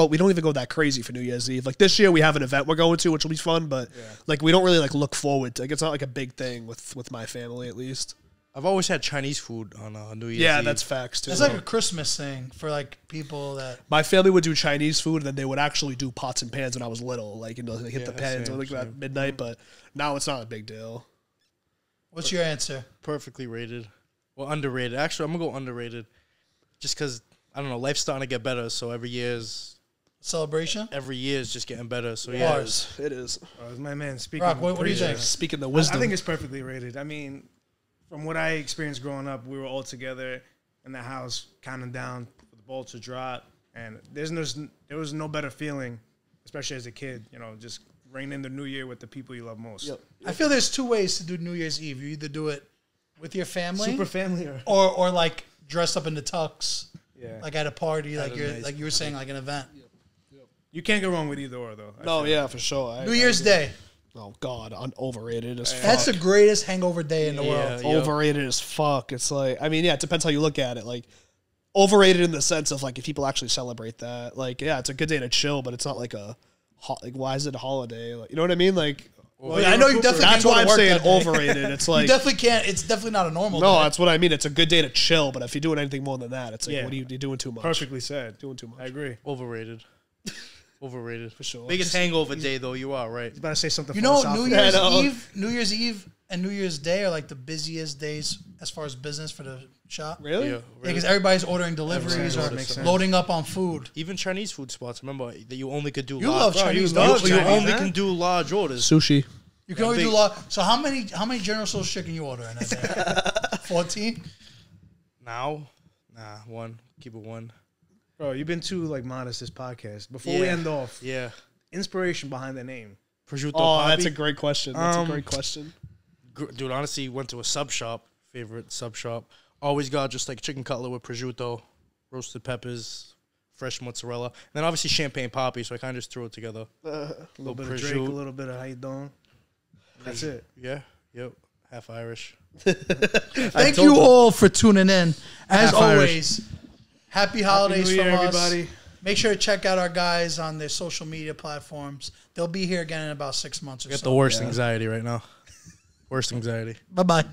we don't even go that crazy for New Year's Eve. Like this year we have an event we're going to, which will be fun, but like we don't really like look forward to. Like it's not like a big thing with my family at least. I've always had Chinese food on New Year's Yeah, Eve. that's facts too. It's like a Christmas thing for like people that. My family would do Chinese food, and then they would actually do pots and pans when I was little, like they hit the pans like about midnight. But now it's not a big deal. What's your answer? Perfectly rated. Well, underrated. Actually, I'm gonna go underrated, just because I don't know. Life's starting to get better, so every year is just getting better. So yeah, it is. My man, speaking. Rock, what do you think? Speaking the wisdom, I think it's perfectly rated. I mean, from what I experienced growing up, we were all together in the house, counting down for the ball to drop, and there was no better feeling, especially as a kid. You know, just ringing in the new year with the people you love most. Yep. I feel there's two ways to do New Year's Eve. You either do it with your family, Super family, or like dressed up in the tux, like at a party, like you were saying, like an event. You can't go wrong with either or, though. No, yeah, for sure. New Year's Day. Oh God, overrated as fuck. That's the greatest hangover day in the world. Overrated as fuck. It's like, I mean, yeah, it depends how you look at it. Like, overrated in the sense of like if people actually celebrate that. Like, yeah, it's a good day to chill, but it's not like why is it a holiday? Like, you know what I mean? Like, well, I know you definitely. That's why I'm saying overrated. It's like you definitely can't. It's definitely not a normal. No, day. that's what I mean. It's a good day to chill, but if you're doing anything more than that, it's like, what are you doing too much? Perfectly said. Doing too much. I agree. Overrated. Overrated for sure. Biggest hangover day though. You are right. He's about to say something. You know, New Year's Eve and New Year's Day are like the busiest days as far as business for the shop. Really? Yeah, because everybody's ordering deliveries or loading up on food. Even Chinese food spots. Remember that you only could do. You love Chinese. You only can do large orders. Sushi. You can only do large. So how many General Tso's chicken you order in a day? 14. Now, one. Keep it one. Bro, you've been too like modest this podcast. Before we end off, inspiration behind the name. Prosciutto Papi? Papi? That's a great question. That's a great question. Dude, honestly, went to a sub shop. Favorite sub shop. Always got just like chicken cutlet with prosciutto, roasted peppers, fresh mozzarella, and then obviously champagne Papi. So I kind of just threw it together. A little bit of Drake, a little bit of how you doing. That's it. Yeah. Yep. Half Irish. Thank you all for tuning in. As always, happy holidays from us. Everybody. Make sure to check out our guys on their social media platforms. They'll be here again in about 6 months or so. Get the worst anxiety right now. Worst anxiety. Bye-bye.